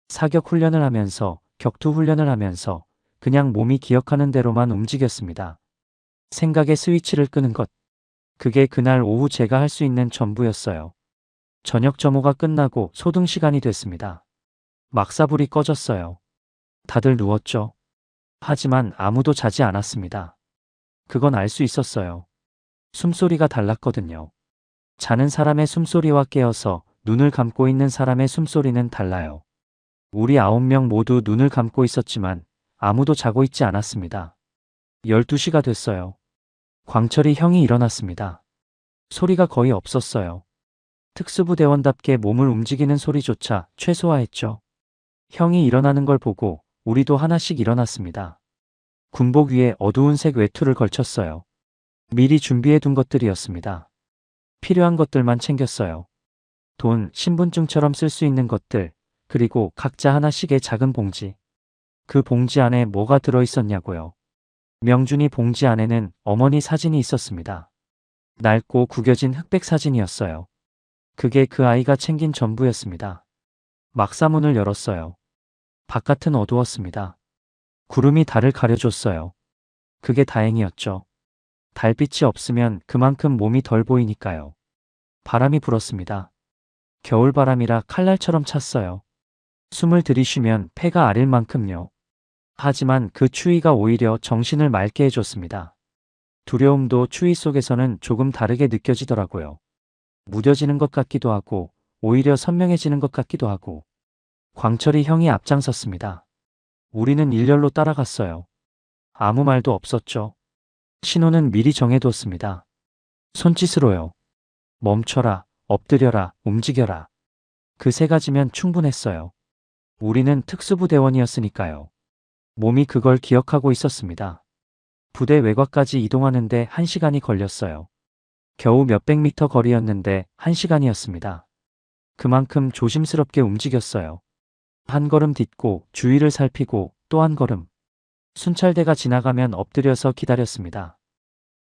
사격 훈련을 하면서, 격투 훈련을 하면서 그냥 몸이 기억하는 대로만 움직였습니다. 생각의 스위치를 끄는 것. 그게 그날 오후 제가 할 수 있는 전부였어요. 저녁 점호가 끝나고 소등 시간이 됐습니다. 막사불이 꺼졌어요. 다들 누웠죠. 하지만 아무도 자지 않았습니다. 그건 알 수 있었어요. 숨소리가 달랐거든요. 자는 사람의 숨소리와 깨어서 눈을 감고 있는 사람의 숨소리는 달라요. 우리 9명 모두 눈을 감고 있었지만 아무도 자고 있지 않았습니다. 12시가 됐어요. 광철이 형이 일어났습니다. 소리가 거의 없었어요. 특수부대원답게 몸을 움직이는 소리조차 최소화했죠. 형이 일어나는 걸 보고 우리도 하나씩 일어났습니다. 군복 위에 어두운 색 외투를 걸쳤어요. 미리 준비해 둔 것들이었습니다. 필요한 것들만 챙겼어요. 돈, 신분증처럼 쓸 수 있는 것들, 그리고 각자 하나씩의 작은 봉지. 그 봉지 안에 뭐가 들어 있었냐고요. 명준이 봉지 안에는 어머니 사진이 있었습니다. 낡고 구겨진 흑백 사진이었어요. 그게 그 아이가 챙긴 전부였습니다. 막사문을 열었어요. 바깥은 어두웠습니다. 구름이 달을 가려줬어요. 그게 다행이었죠. 달빛이 없으면 그만큼 몸이 덜 보이니까요. 바람이 불었습니다. 겨울바람이라 칼날처럼 찼어요. 숨을 들이쉬면 폐가 아릴 만큼요. 하지만 그 추위가 오히려 정신을 맑게 해줬습니다. 두려움도 추위 속에서는 조금 다르게 느껴지더라고요. 무뎌지는 것 같기도 하고 오히려 선명해지는 것 같기도 하고. 광철이 형이 앞장섰습니다. 우리는 일렬로 따라갔어요. 아무 말도 없었죠. 신호는 미리 정해뒀습니다. 손짓으로요. 멈춰라, 엎드려라, 움직여라. 그 세 가지면 충분했어요. 우리는 특수부대원이었으니까요. 몸이 그걸 기억하고 있었습니다. 부대 외곽까지 이동하는데 1시간이 걸렸어요. 겨우 몇백 미터 거리였는데 1시간이었습니다. 그만큼 조심스럽게 움직였어요. 한 걸음 딛고 주위를 살피고 또 한 걸음. 순찰대가 지나가면 엎드려서 기다렸습니다.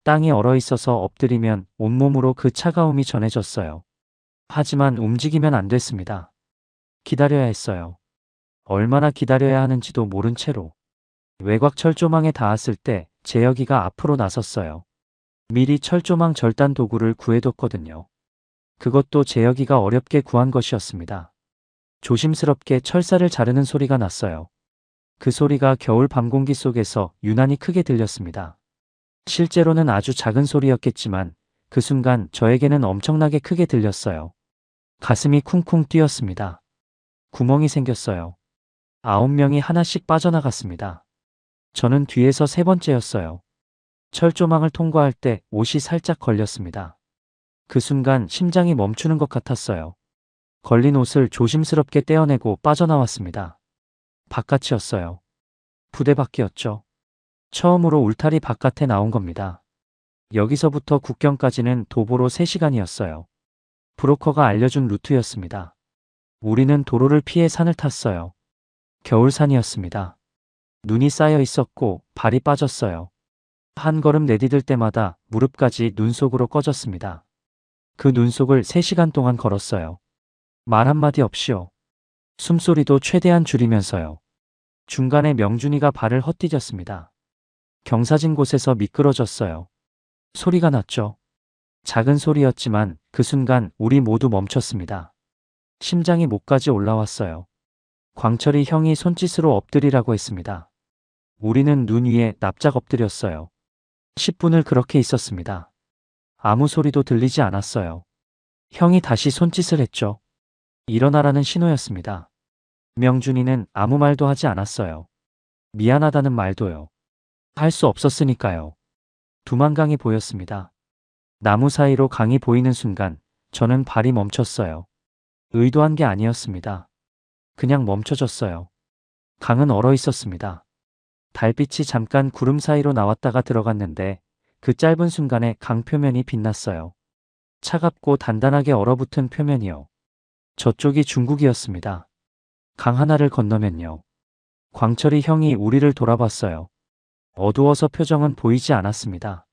땅이 얼어 있어서 엎드리면 온몸으로 그 차가움이 전해졌어요. 하지만 움직이면 안 됐습니다. 기다려야 했어요. 얼마나 기다려야 하는지도 모른 채로. 외곽 철조망에 닿았을 때 재혁이가 앞으로 나섰어요. 미리 철조망 절단 도구를 구해뒀거든요. 그것도 재혁이가 어렵게 구한 것이었습니다. 조심스럽게 철사를 자르는 소리가 났어요. 그 소리가 겨울 밤 공기 속에서 유난히 크게 들렸습니다. 실제로는 아주 작은 소리였겠지만 그 순간 저에게는 엄청나게 크게 들렸어요. 가슴이 쿵쿵 뛰었습니다. 구멍이 생겼어요. 9명이 하나씩 빠져나갔습니다. 저는 뒤에서 세 번째였어요. 철조망을 통과할 때 옷이 살짝 걸렸습니다. 그 순간 심장이 멈추는 것 같았어요. 걸린 옷을 조심스럽게 떼어내고 빠져나왔습니다. 바깥이었어요. 부대 밖이었죠. 처음으로 울타리 바깥에 나온 겁니다. 여기서부터 국경까지는 도보로 3시간이었어요. 브로커가 알려준 루트였습니다. 우리는 도로를 피해 산을 탔어요. 겨울산이었습니다. 눈이 쌓여 있었고 발이 빠졌어요. 한 걸음 내디딜 때마다 무릎까지 눈 속으로 꺼졌습니다. 그 눈 속을 3시간 동안 걸었어요. 말 한마디 없이요. 숨소리도 최대한 줄이면서요. 중간에 명준이가 발을 헛디뎠습니다. 경사진 곳에서 미끄러졌어요. 소리가 났죠. 작은 소리였지만 그 순간 우리 모두 멈췄습니다. 심장이 목까지 올라왔어요. 광철이 형이 손짓으로 엎드리라고 했습니다. 우리는 눈 위에 납작 엎드렸어요. 10분을 그렇게 있었습니다. 아무 소리도 들리지 않았어요. 형이 다시 손짓을 했죠. 일어나라는 신호였습니다. 명준이는 아무 말도 하지 않았어요. 미안하다는 말도요. 할 수 없었으니까요. 두만강이 보였습니다. 나무 사이로 강이 보이는 순간 저는 발이 멈췄어요. 의도한 게 아니었습니다. 그냥 멈춰졌어요. 강은 얼어 있었습니다. 달빛이 잠깐 구름 사이로 나왔다가 들어갔는데 그 짧은 순간에 강 표면이 빛났어요. 차갑고 단단하게 얼어붙은 표면이요. 저쪽이 중국이었습니다. 강 하나를 건너면요. 광철이 형이 우리를 돌아봤어요. 어두워서 표정은 보이지 않았습니다.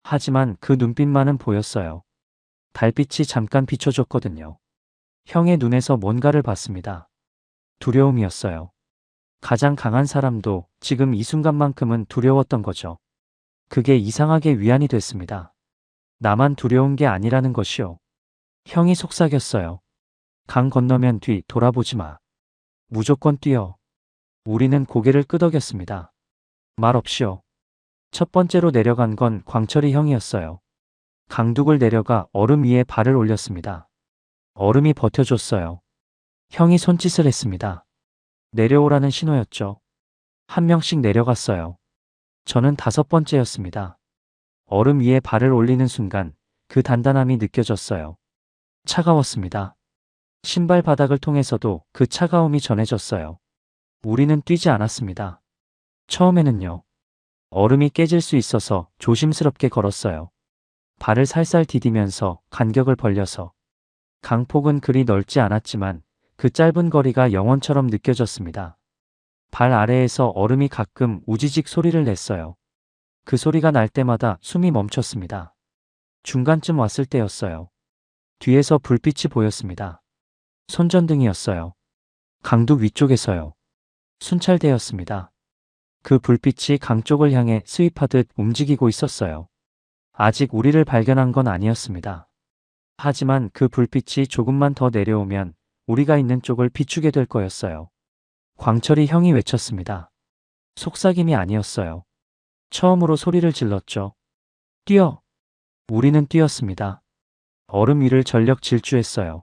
하지만 그 눈빛만은 보였어요. 달빛이 잠깐 비춰줬거든요. 형의 눈에서 뭔가를 봤습니다. 두려움이었어요. 가장 강한 사람도 지금 이 순간만큼은 두려웠던 거죠. 그게 이상하게 위안이 됐습니다. 나만 두려운 게 아니라는 것이요. 형이 속삭였어요. 강 건너면 뒤 돌아보지 마. 무조건 뛰어. 우리는 고개를 끄덕였습니다. 말 없이요. 첫 번째로 내려간 건 광철이 형이었어요. 강둑을 내려가 얼음 위에 발을 올렸습니다. 얼음이 버텨줬어요. 형이 손짓을 했습니다. 내려오라는 신호였죠. 한 명씩 내려갔어요. 저는 5번째였습니다. 얼음 위에 발을 올리는 순간 그 단단함이 느껴졌어요. 차가웠습니다. 신발 바닥을 통해서도 그 차가움이 전해졌어요. 우리는 뛰지 않았습니다. 처음에는요. 얼음이 깨질 수 있어서 조심스럽게 걸었어요. 발을 살살 디디면서 간격을 벌려서. 강폭은 그리 넓지 않았지만 그 짧은 거리가 영원처럼 느껴졌습니다. 발 아래에서 얼음이 가끔 우지직 소리를 냈어요. 그 소리가 날 때마다 숨이 멈췄습니다. 중간쯤 왔을 때였어요. 뒤에서 불빛이 보였습니다. 손전등이었어요. 강둑 위쪽에서요. 순찰대였습니다. 그 불빛이 강 쪽을 향해 스윕하듯 움직이고 있었어요. 아직 우리를 발견한 건 아니었습니다. 하지만 그 불빛이 조금만 더 내려오면 우리가 있는 쪽을 비추게 될 거였어요. 광철이 형이 외쳤습니다. 속삭임이 아니었어요. 처음으로 소리를 질렀죠. 뛰어! 우리는 뛰었습니다. 얼음 위를 전력 질주했어요.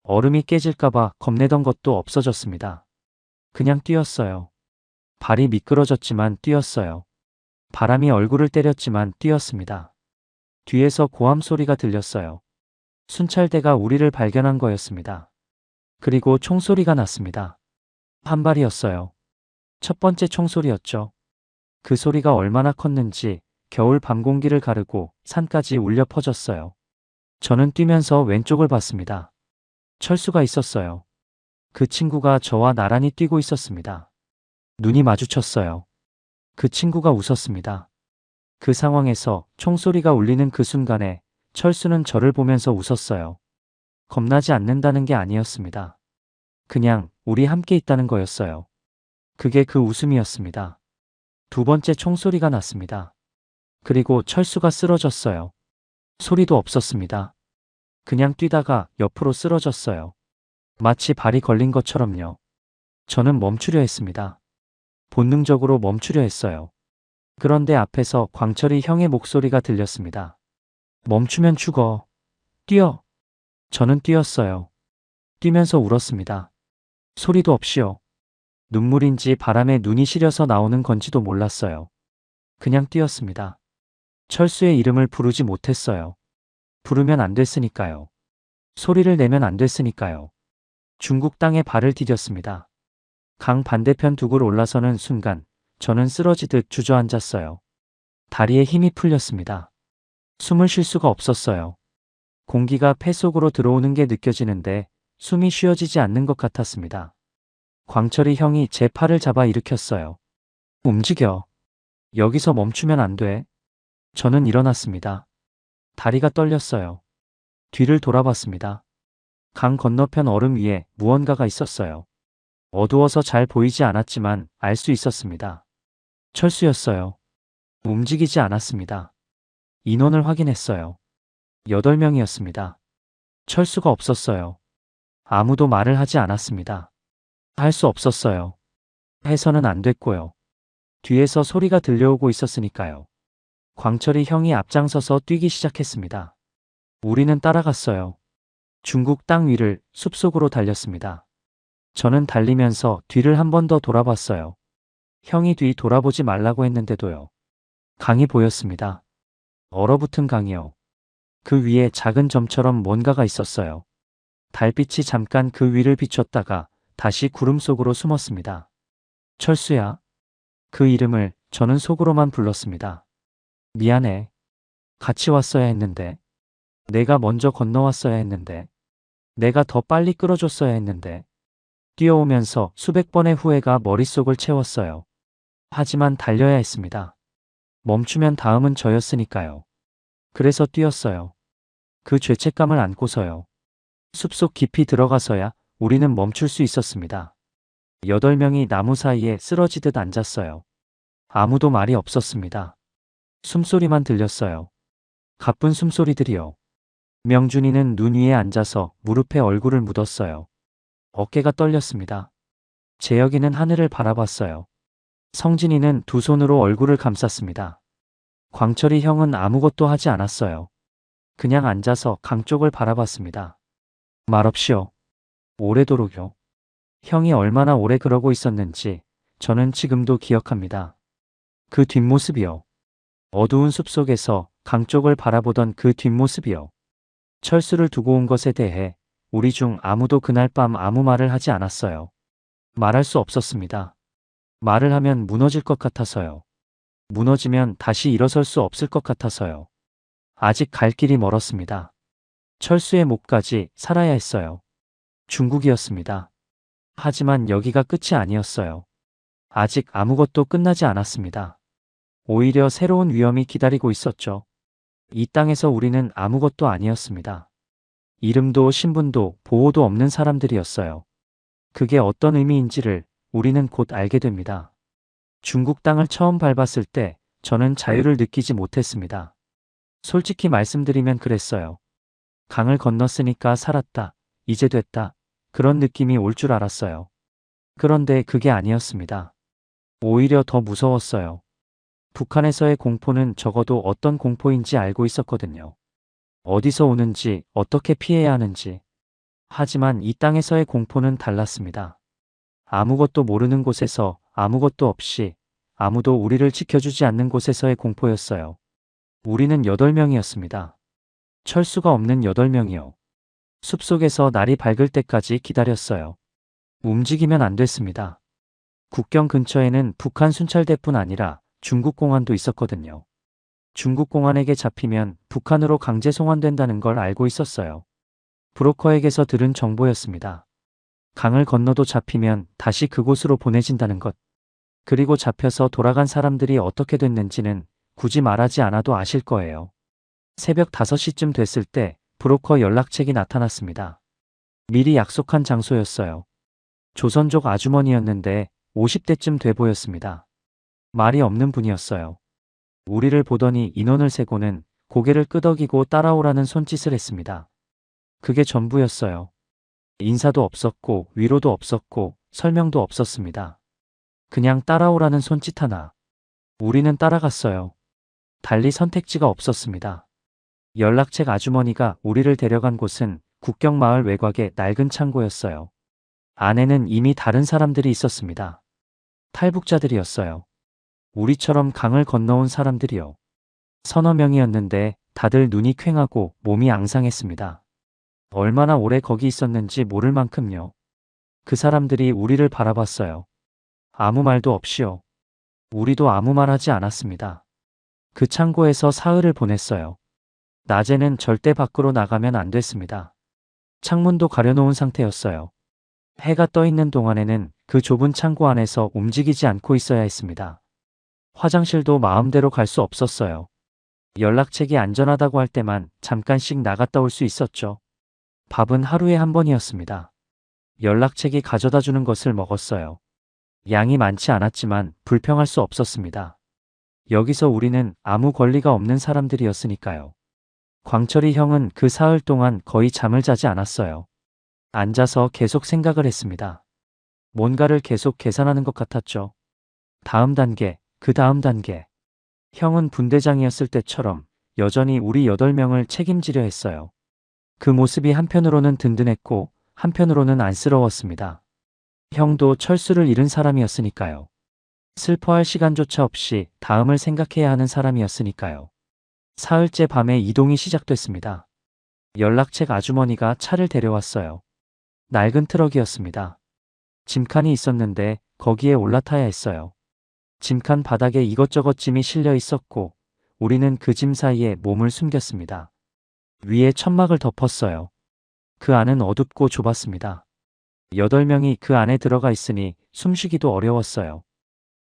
얼음이 깨질까봐 겁내던 것도 없어졌습니다. 그냥 뛰었어요. 발이 미끄러졌지만 뛰었어요. 바람이 얼굴을 때렸지만 뛰었습니다. 뒤에서 고함 소리가 들렸어요. 순찰대가 우리를 발견한 거였습니다. 그리고 총소리가 났습니다. 한 발이었어요. 첫 번째 총소리였죠. 그 소리가 얼마나 컸는지 겨울 밤 공기를 가르고 산까지 울려 퍼졌어요. 저는 뛰면서 왼쪽을 봤습니다. 철수가 있었어요. 그 친구가 저와 나란히 뛰고 있었습니다. 눈이 마주쳤어요. 그 친구가 웃었습니다. 그 상황에서 총소리가 울리는 그 순간에 철수는 저를 보면서 웃었어요. 겁나지 않는다는 게 아니었습니다. 그냥 우리 함께 있다는 거였어요. 그게 그 웃음이었습니다. 두 번째 총소리가 났습니다. 그리고 철수가 쓰러졌어요. 소리도 없었습니다. 그냥 뛰다가 옆으로 쓰러졌어요. 마치 발이 걸린 것처럼요. 저는 멈추려 했습니다. 본능적으로 멈추려 했어요. 그런데 앞에서 광철이 형의 목소리가 들렸습니다. 멈추면 죽어. 뛰어. 저는 뛰었어요. 뛰면서 울었습니다. 소리도 없이요. 눈물인지 바람에 눈이 시려서 나오는 건지도 몰랐어요. 그냥 뛰었습니다. 철수의 이름을 부르지 못했어요. 부르면 안 됐으니까요. 소리를 내면 안 됐으니까요. 중국 땅에 발을 디뎠습니다. 강 반대편 둑을 올라서는 순간 저는 쓰러지듯 주저앉았어요. 다리에 힘이 풀렸습니다. 숨을 쉴 수가 없었어요. 공기가 폐 속으로 들어오는 게 느껴지는데 숨이 쉬어지지 않는 것 같았습니다. 광철이 형이 제 팔을 잡아 일으켰어요. 움직여. 여기서 멈추면 안 돼. 저는 일어났습니다. 다리가 떨렸어요. 뒤를 돌아봤습니다. 강 건너편 얼음 위에 무언가가 있었어요. 어두워서 잘 보이지 않았지만 알 수 있었습니다. 철수였어요. 움직이지 않았습니다. 인원을 확인했어요. 8명이었습니다. 철수가 없었어요. 아무도 말을 하지 않았습니다. 할 수 없었어요. 해서는 안 됐고요. 뒤에서 소리가 들려오고 있었으니까요. 광철이 형이 앞장서서 뛰기 시작했습니다. 우리는 따라갔어요. 중국 땅 위를 숲속으로 달렸습니다. 저는 달리면서 뒤를 한 번 더 돌아봤어요. 형이 뒤 돌아보지 말라고 했는데도요. 강이 보였습니다. 얼어붙은 강이요. 그 위에 작은 점처럼 뭔가가 있었어요. 달빛이 잠깐 그 위를 비췄다가 다시 구름 속으로 숨었습니다. 철수야. 그 이름을 저는 속으로만 불렀습니다. 미안해. 같이 왔어야 했는데. 내가 먼저 건너왔어야 했는데. 내가 더 빨리 끌어줬어야 했는데. 뛰어오면서 수백 번의 후회가 머릿속을 채웠어요. 하지만 달려야 했습니다. 멈추면 다음은 저였으니까요. 그래서 뛰었어요. 그 죄책감을 안고서요. 숲속 깊이 들어가서야 우리는 멈출 수 있었습니다. 8명이 나무 사이에 쓰러지듯 앉았어요. 아무도 말이 없었습니다. 숨소리만 들렸어요. 가쁜 숨소리들이요. 명준이는 눈 위에 앉아서 무릎에 얼굴을 묻었어요. 어깨가 떨렸습니다. 재혁이는 하늘을 바라봤어요. 성진이는 두 손으로 얼굴을 감쌌습니다. 광철이 형은 아무것도 하지 않았어요. 그냥 앉아서 강 쪽을 바라봤습니다. 말없이요. 오래도록요. 형이 얼마나 오래 그러고 있었는지 저는 지금도 기억합니다. 그 뒷모습이요. 어두운 숲속에서 강 쪽을 바라보던 그 뒷모습이요. 철수를 두고 온 것에 대해 우리 중 아무도 그날 밤 아무 말을 하지 않았어요. 말할 수 없었습니다. 말을 하면 무너질 것 같아서요. 무너지면 다시 일어설 수 없을 것 같아서요. 아직 갈 길이 멀었습니다. 철수의 목까지 살아야 했어요. 중국이었습니다. 하지만 여기가 끝이 아니었어요. 아직 아무것도 끝나지 않았습니다. 오히려 새로운 위험이 기다리고 있었죠. 이 땅에서 우리는 아무것도 아니었습니다. 이름도 신분도 보호도 없는 사람들이었어요. 그게 어떤 의미인지를 우리는 곧 알게 됩니다. 중국 땅을 처음 밟았을 때 저는 자유를 느끼지 못했습니다. 솔직히 말씀드리면 그랬어요. 강을 건넜으니까 살았다. 이제 됐다. 그런 느낌이 올 줄 알았어요. 그런데 그게 아니었습니다. 오히려 더 무서웠어요. 북한에서의 공포는 적어도 어떤 공포인지 알고 있었거든요. 어디서 오는지, 어떻게 피해야 하는지. 하지만 이 땅에서의 공포는 달랐습니다. 아무것도 모르는 곳에서 아무것도 없이 아무도 우리를 지켜주지 않는 곳에서의 공포였어요. 우리는 8명이었습니다. 철수가 없는 8명이요. 숲속에서 날이 밝을 때까지 기다렸어요. 움직이면 안 됐습니다. 국경 근처에는 북한 순찰대뿐 아니라 중국 공안도 있었거든요. 중국 공안에게 잡히면 북한으로 강제 송환된다는 걸 알고 있었어요. 브로커에게서 들은 정보였습니다. 강을 건너도 잡히면 다시 그곳으로 보내진다는 것. 그리고 잡혀서 돌아간 사람들이 어떻게 됐는지는 굳이 말하지 않아도 아실 거예요. 새벽 5시쯤 됐을 때 브로커 연락책이 나타났습니다. 미리 약속한 장소였어요. 조선족 아주머니였는데 50대쯤 돼 보였습니다. 말이 없는 분이었어요. 우리를 보더니 인원을 세고는 고개를 끄덕이고 따라오라는 손짓을 했습니다. 그게 전부였어요. 인사도 없었고 위로도 없었고 설명도 없었습니다. 그냥 따라오라는 손짓 하나. 우리는 따라갔어요. 달리 선택지가 없었습니다. 연락책 아주머니가 우리를 데려간 곳은 국경마을 외곽의 낡은 창고였어요. 안에는 이미 다른 사람들이 있었습니다. 탈북자들이었어요. 우리처럼 강을 건너온 사람들이요. 서너 명이었는데 다들 눈이 퀭하고 몸이 앙상했습니다. 얼마나 오래 거기 있었는지 모를 만큼요. 그 사람들이 우리를 바라봤어요. 아무 말도 없이요. 우리도 아무 말 하지 않았습니다. 그 창고에서 사흘을 보냈어요. 낮에는 절대 밖으로 나가면 안 됐습니다. 창문도 가려놓은 상태였어요. 해가 떠 있는 동안에는 그 좁은 창고 안에서 움직이지 않고 있어야 했습니다. 화장실도 마음대로 갈 수 없었어요. 연락책이 안전하다고 할 때만 잠깐씩 나갔다 올 수 있었죠. 밥은 하루에 한 번이었습니다. 연락책이 가져다 주는 것을 먹었어요. 양이 많지 않았지만 불평할 수 없었습니다. 여기서 우리는 아무 권리가 없는 사람들이었으니까요. 광철이 형은 그 사흘 동안 거의 잠을 자지 않았어요. 앉아서 계속 생각을 했습니다. 뭔가를 계속 계산하는 것 같았죠. 다음 단계, 그 다음 단계. 형은 분대장이었을 때처럼 여전히 우리 8명을 책임지려 했어요. 그 모습이 한편으로는 든든했고 한편으로는 안쓰러웠습니다. 형도 철수를 잃은 사람이었으니까요. 슬퍼할 시간조차 없이 다음을 생각해야 하는 사람이었으니까요. 사흘째 밤에 이동이 시작됐습니다. 연락책 아주머니가 차를 데려왔어요. 낡은 트럭이었습니다. 짐칸이 있었는데 거기에 올라타야 했어요. 짐칸 바닥에 이것저것 짐이 실려 있었고 우리는 그 짐 사이에 몸을 숨겼습니다. 위에 천막을 덮었어요. 그 안은 어둡고 좁았습니다. 8명이 그 안에 들어가 있으니 숨쉬기도 어려웠어요.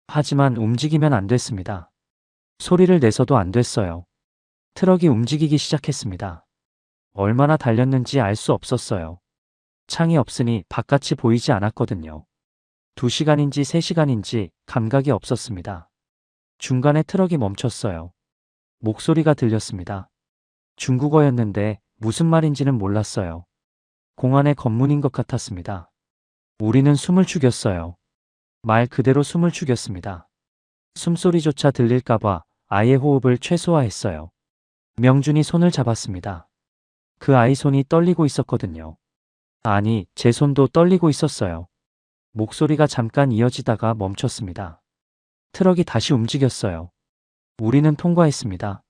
하지만 움직이면 안 됐습니다. 소리를 내서도 안 됐어요. 트럭이 움직이기 시작했습니다. 얼마나 달렸는지 알 수 없었어요. 창이 없으니 바깥이 보이지 않았거든요. 2시간인지 3시간인지 감각이 없었습니다. 중간에 트럭이 멈췄어요. 목소리가 들렸습니다. 중국어였는데 무슨 말인지는 몰랐어요. 공안의 검문인 것 같았습니다. 우리는 숨을 죽였어요. 말 그대로 숨을 죽였습니다. 숨소리조차 들릴까봐 아이의 호흡을 최소화했어요. 명준이 손을 잡았습니다. 그 아이 손이 떨리고 있었거든요. 아니, 제 손도 떨리고 있었어요. 목소리가 잠깐 이어지다가 멈췄습니다. 트럭이 다시 움직였어요. 우리는 통과했습니다.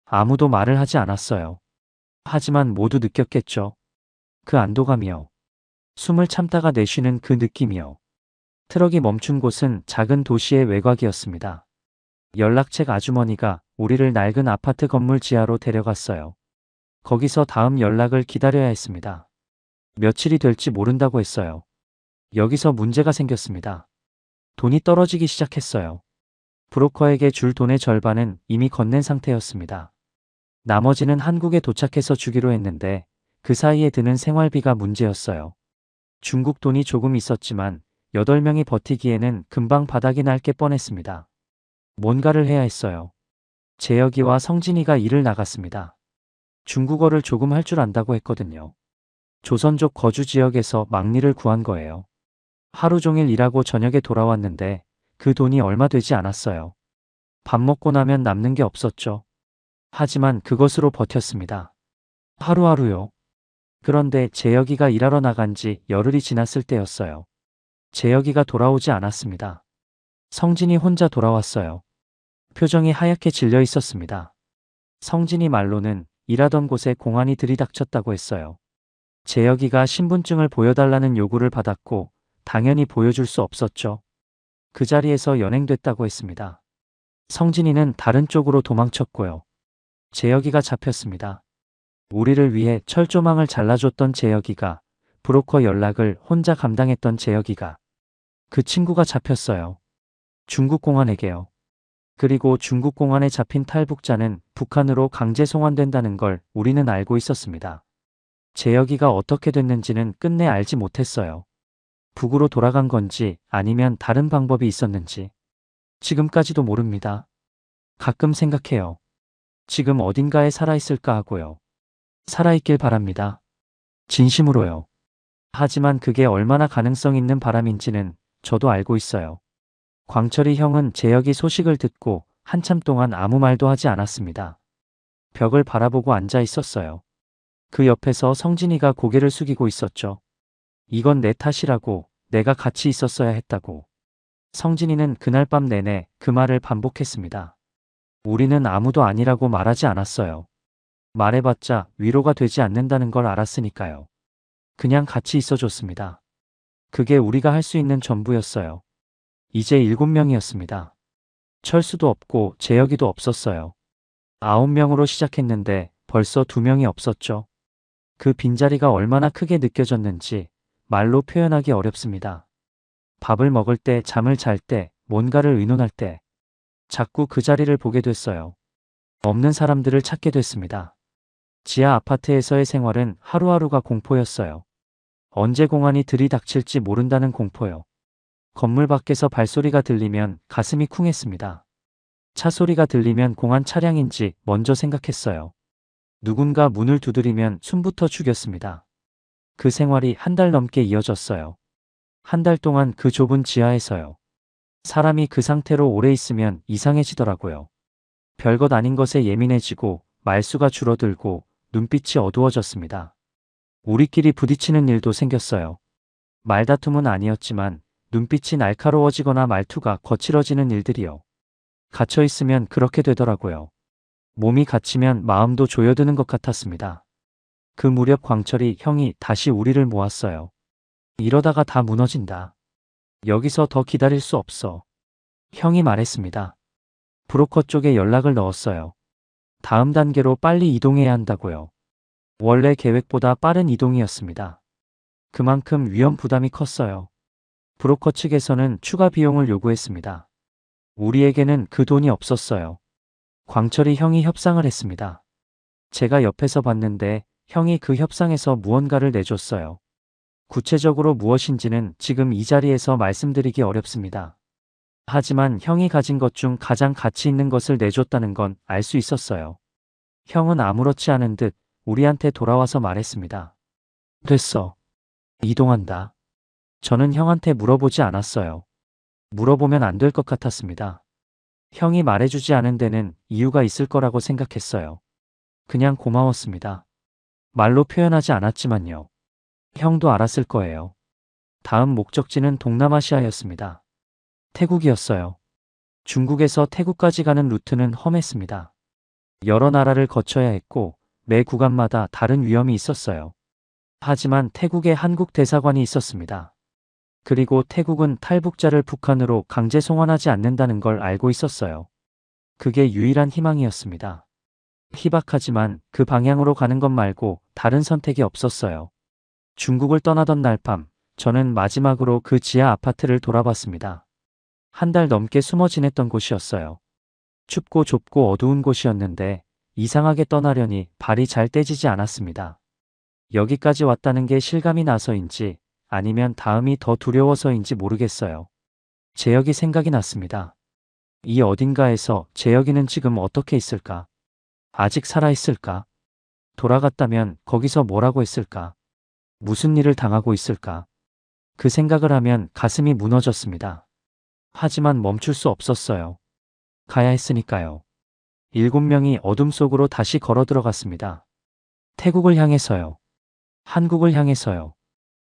아무도 말을 하지 않았어요. 하지만 모두 느꼈겠죠. 그 안도감이요. 숨을 참다가 내쉬는 그 느낌이요. 트럭이 멈춘 곳은 작은 도시의 외곽이었습니다. 연락책 아주머니가 우리를 낡은 아파트 건물 지하로 데려갔어요. 거기서 다음 연락을 기다려야 했습니다. 며칠이 될지 모른다고 했어요. 여기서 문제가 생겼습니다. 돈이 떨어지기 시작했어요. 브로커에게 줄 돈의 절반은 이미 건넨 상태였습니다. 나머지는 한국에 도착해서 주기로 했는데 그 사이에 드는 생활비가 문제였어요. 중국 돈이 조금 있었지만 8명이 버티기에는 금방 바닥이 날 게 뻔했습니다. 뭔가를 해야 했어요. 재혁이와 성진이가 일을 나갔습니다. 중국어를 조금 할 줄 안다고 했거든요. 조선족 거주 지역에서 막리를 구한 거예요. 하루 종일 일하고 저녁에 돌아왔는데 그 돈이 얼마 되지 않았어요. 밥 먹고 나면 남는 게 없었죠. 하지만 그것으로 버텼습니다. 하루하루요. 그런데 재혁이가 일하러 나간 지 열흘이 지났을 때였어요. 재혁이가 돌아오지 않았습니다. 성진이 혼자 돌아왔어요. 표정이 하얗게 질려 있었습니다. 성진이 말로는 일하던 곳에 공안이 들이닥쳤다고 했어요. 재혁이가 신분증을 보여달라는 요구를 받았고 당연히 보여줄 수 없었죠. 그 자리에서 연행됐다고 했습니다. 성진이는 다른 쪽으로 도망쳤고요. 재혁이가 잡혔습니다. 우리를 위해 철조망을 잘라줬던 재혁이가, 브로커 연락을 혼자 감당했던 재혁이가, 그 친구가 잡혔어요. 중국 공안에게요. 그리고 중국 공안에 잡힌 탈북자는 북한으로 강제 송환된다는 걸 우리는 알고 있었습니다. 재혁이가 어떻게 됐는지는 끝내 알지 못했어요. 북으로 돌아간 건지 아니면 다른 방법이 있었는지 지금까지도 모릅니다. 가끔 생각해요. 지금 어딘가에 살아있을까 하고요. 살아있길 바랍니다. 진심으로요. 하지만 그게 얼마나 가능성 있는 바람인지는 저도 알고 있어요. 광철이 형은 재혁이 소식을 듣고 한참 동안 아무 말도 하지 않았습니다. 벽을 바라보고 앉아 있었어요. 그 옆에서 성진이가 고개를 숙이고 있었죠. 이건 내 탓이라고, 내가 같이 있었어야 했다고. 성진이는 그날 밤 내내 그 말을 반복했습니다. 우리는 아무도 아니라고 말하지 않았어요. 말해봤자 위로가 되지 않는다는 걸 알았으니까요. 그냥 같이 있어줬습니다. 그게 우리가 할 수 있는 전부였어요. 이제 7명이었습니다. 철수도 없고 재혁이도 없었어요. 9명으로 시작했는데 벌써 2명이 없었죠. 그 빈자리가 얼마나 크게 느껴졌는지 말로 표현하기 어렵습니다. 밥을 먹을 때, 잠을 잘 때, 뭔가를 의논할 때 자꾸 그 자리를 보게 됐어요. 없는 사람들을 찾게 됐습니다. 지하 아파트에서의 생활은 하루하루가 공포였어요. 언제 공안이 들이닥칠지 모른다는 공포요. 건물 밖에서 발소리가 들리면 가슴이 쿵했습니다. 차 소리가 들리면 공안 차량인지 먼저 생각했어요. 누군가 문을 두드리면 숨부터 죽였습니다. 그 생활이 1달 넘게 이어졌어요. 1달 동안 그 좁은 지하에서요. 사람이 그 상태로 오래 있으면 이상해지더라고요. 별것 아닌 것에 예민해지고 말수가 줄어들고 눈빛이 어두워졌습니다. 우리끼리 부딪히는 일도 생겼어요. 말다툼은 아니었지만 눈빛이 날카로워지거나 말투가 거칠어지는 일들이요. 갇혀있으면 그렇게 되더라고요. 몸이 갇히면 마음도 조여드는 것 같았습니다. 그 무렵 광철이 형이 다시 우리를 모았어요. 이러다가 다 무너진다. 여기서 더 기다릴 수 없어. 형이 말했습니다. 브로커 쪽에 연락을 넣었어요. 다음 단계로 빨리 이동해야 한다고요. 원래 계획보다 빠른 이동이었습니다. 그만큼 위험 부담이 컸어요. 브로커 측에서는 추가 비용을 요구했습니다. 우리에게는 그 돈이 없었어요. 광철이 형이 협상을 했습니다. 제가 옆에서 봤는데 형이 그 협상에서 무언가를 내줬어요. 구체적으로 무엇인지는 지금 이 자리에서 말씀드리기 어렵습니다. 하지만 형이 가진 것 중 가장 가치 있는 것을 내줬다는 건 알 수 있었어요. 형은 아무렇지 않은 듯 우리한테 돌아와서 말했습니다. 됐어. 이동한다. 저는 형한테 물어보지 않았어요. 물어보면 안 될 것 같았습니다. 형이 말해주지 않은 데는 이유가 있을 거라고 생각했어요. 그냥 고마웠습니다. 말로 표현하지 않았지만요. 형도 알았을 거예요. 다음 목적지는 동남아시아였습니다. 태국이었어요. 중국에서 태국까지 가는 루트는 험했습니다. 여러 나라를 거쳐야 했고 매 구간마다 다른 위험이 있었어요. 하지만 태국에 한국 대사관이 있었습니다. 그리고 태국은 탈북자를 북한으로 강제 송환하지 않는다는 걸 알고 있었어요. 그게 유일한 희망이었습니다. 희박하지만 그 방향으로 가는 것 말고 다른 선택이 없었어요. 중국을 떠나던 날 밤, 저는 마지막으로 그 지하 아파트를 돌아봤습니다. 1달 넘게 숨어 지냈던 곳이었어요. 춥고 좁고 어두운 곳이었는데 이상하게 떠나려니 발이 잘 떼지지 않았습니다. 여기까지 왔다는 게 실감이 나서인지 아니면 다음이 더 두려워서인지 모르겠어요. 재혁이 생각이 났습니다. 이 어딘가에서 재혁이는 지금 어떻게 있을까? 아직 살아있을까? 돌아갔다면 거기서 뭐라고 했을까? 무슨 일을 당하고 있을까? 그 생각을 하면 가슴이 무너졌습니다. 하지만 멈출 수 없었어요. 가야 했으니까요. 7명이 어둠 속으로 다시 걸어 들어갔습니다. 태국을 향해서요. 한국을 향해서요.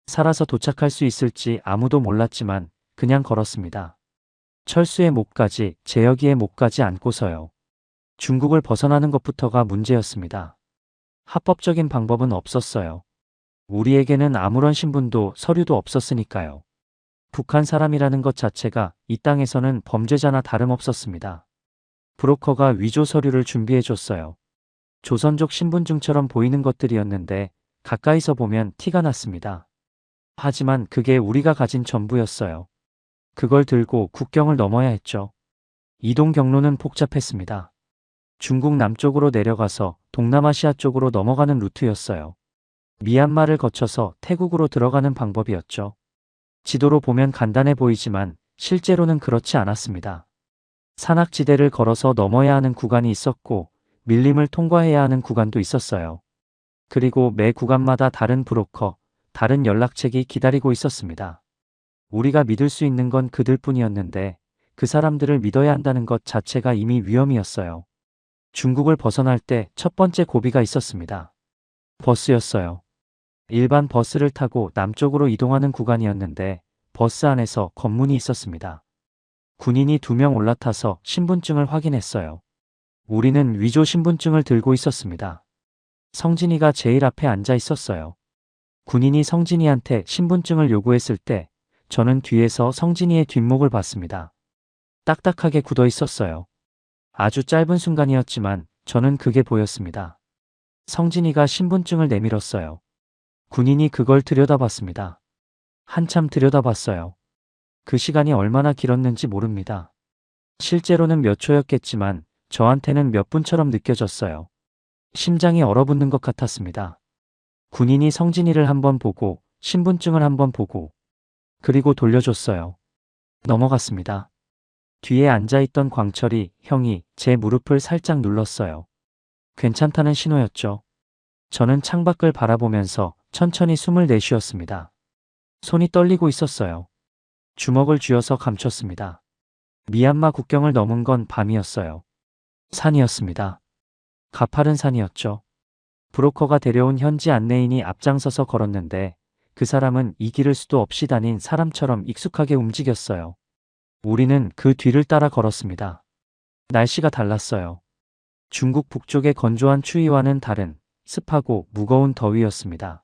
살아서 도착할 수 있을지 아무도 몰랐지만 그냥 걸었습니다. 철수의 목까지, 재혁이의 목까지 안고서요. 중국을 벗어나는 것부터가 문제였습니다. 합법적인 방법은 없었어요. 우리에게는 아무런 신분도 서류도 없었으니까요. 북한 사람이라는 것 자체가 이 땅에서는 범죄자나 다름없었습니다. 브로커가 위조 서류를 준비해줬어요. 조선족 신분증처럼 보이는 것들이었는데 가까이서 보면 티가 났습니다. 하지만 그게 우리가 가진 전부였어요. 그걸 들고 국경을 넘어야 했죠. 이동 경로는 복잡했습니다. 중국 남쪽으로 내려가서 동남아시아 쪽으로 넘어가는 루트였어요. 미얀마를 거쳐서 태국으로 들어가는 방법이었죠. 지도로 보면 간단해 보이지만 실제로는 그렇지 않았습니다. 산악지대를 걸어서 넘어야 하는 구간이 있었고 밀림을 통과해야 하는 구간도 있었어요. 그리고 매 구간마다 다른 브로커, 다른 연락책이 기다리고 있었습니다. 우리가 믿을 수 있는 건 그들뿐이었는데 그 사람들을 믿어야 한다는 것 자체가 이미 위험이었어요. 중국을 벗어날 때 첫 번째 고비가 있었습니다. 버스였어요. 일반 버스를 타고 남쪽으로 이동하는 구간이었는데 버스 안에서 검문이 있었습니다. 군인이 2명 올라타서 신분증을 확인했어요. 우리는 위조 신분증을 들고 있었습니다. 성진이가 제일 앞에 앉아 있었어요. 군인이 성진이한테 신분증을 요구했을 때 저는 뒤에서 성진이의 뒷목을 봤습니다. 딱딱하게 굳어 있었어요. 아주 짧은 순간이었지만 저는 그게 보였습니다. 성진이가 신분증을 내밀었어요. 군인이 그걸 들여다봤습니다. 한참 들여다봤어요. 그 시간이 얼마나 길었는지 모릅니다. 실제로는 몇 초였겠지만 저한테는 몇 분처럼 느껴졌어요. 심장이 얼어붙는 것 같았습니다. 군인이 성진이를 한번 보고 신분증을 한번 보고 그리고 돌려줬어요. 넘어갔습니다. 뒤에 앉아있던 광철이 형이 제 무릎을 살짝 눌렀어요. 괜찮다는 신호였죠. 저는 창밖을 바라보면서 천천히 숨을 내쉬었습니다. 손이 떨리고 있었어요. 주먹을 쥐어서 감췄습니다. 미얀마 국경을 넘은 건 밤이었어요. 산이었습니다. 가파른 산이었죠. 브로커가 데려온 현지 안내인이 앞장서서 걸었는데 그 사람은 이 길을 수도 없이 다닌 사람처럼 익숙하게 움직였어요. 우리는 그 뒤를 따라 걸었습니다. 날씨가 달랐어요. 중국 북쪽의 건조한 추위와는 다른 습하고 무거운 더위였습니다.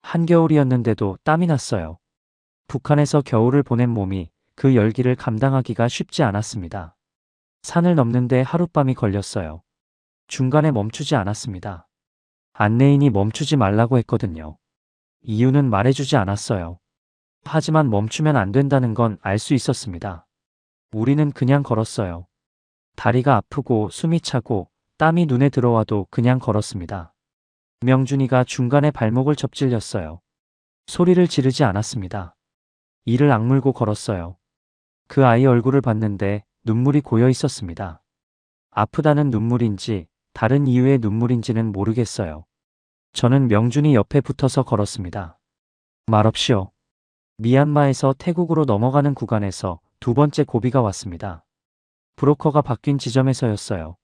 한겨울이었는데도 땀이 났어요. 북한에서 겨울을 보낸 몸이 그 열기를 감당하기가 쉽지 않았습니다. 산을 넘는데 하룻밤이 걸렸어요. 중간에 멈추지 않았습니다. 안내인이 멈추지 말라고 했거든요. 이유는 말해주지 않았어요. 하지만 멈추면 안 된다는 건 알 수 있었습니다. 우리는 그냥 걸었어요. 다리가 아프고 숨이 차고 땀이 눈에 들어와도 그냥 걸었습니다. 명준이가 중간에 발목을 접질렸어요. 소리를 지르지 않았습니다. 이를 악물고 걸었어요. 그 아이 얼굴을 봤는데 눈물이 고여 있었습니다. 아프다는 눈물인지 다른 이유의 눈물인지는 모르겠어요. 저는 명준이 옆에 붙어서 걸었습니다. 말없이요. 미얀마에서 태국으로 넘어가는 구간에서 2번째 고비가 왔습니다. 브로커가 바뀐 지점에서였어요.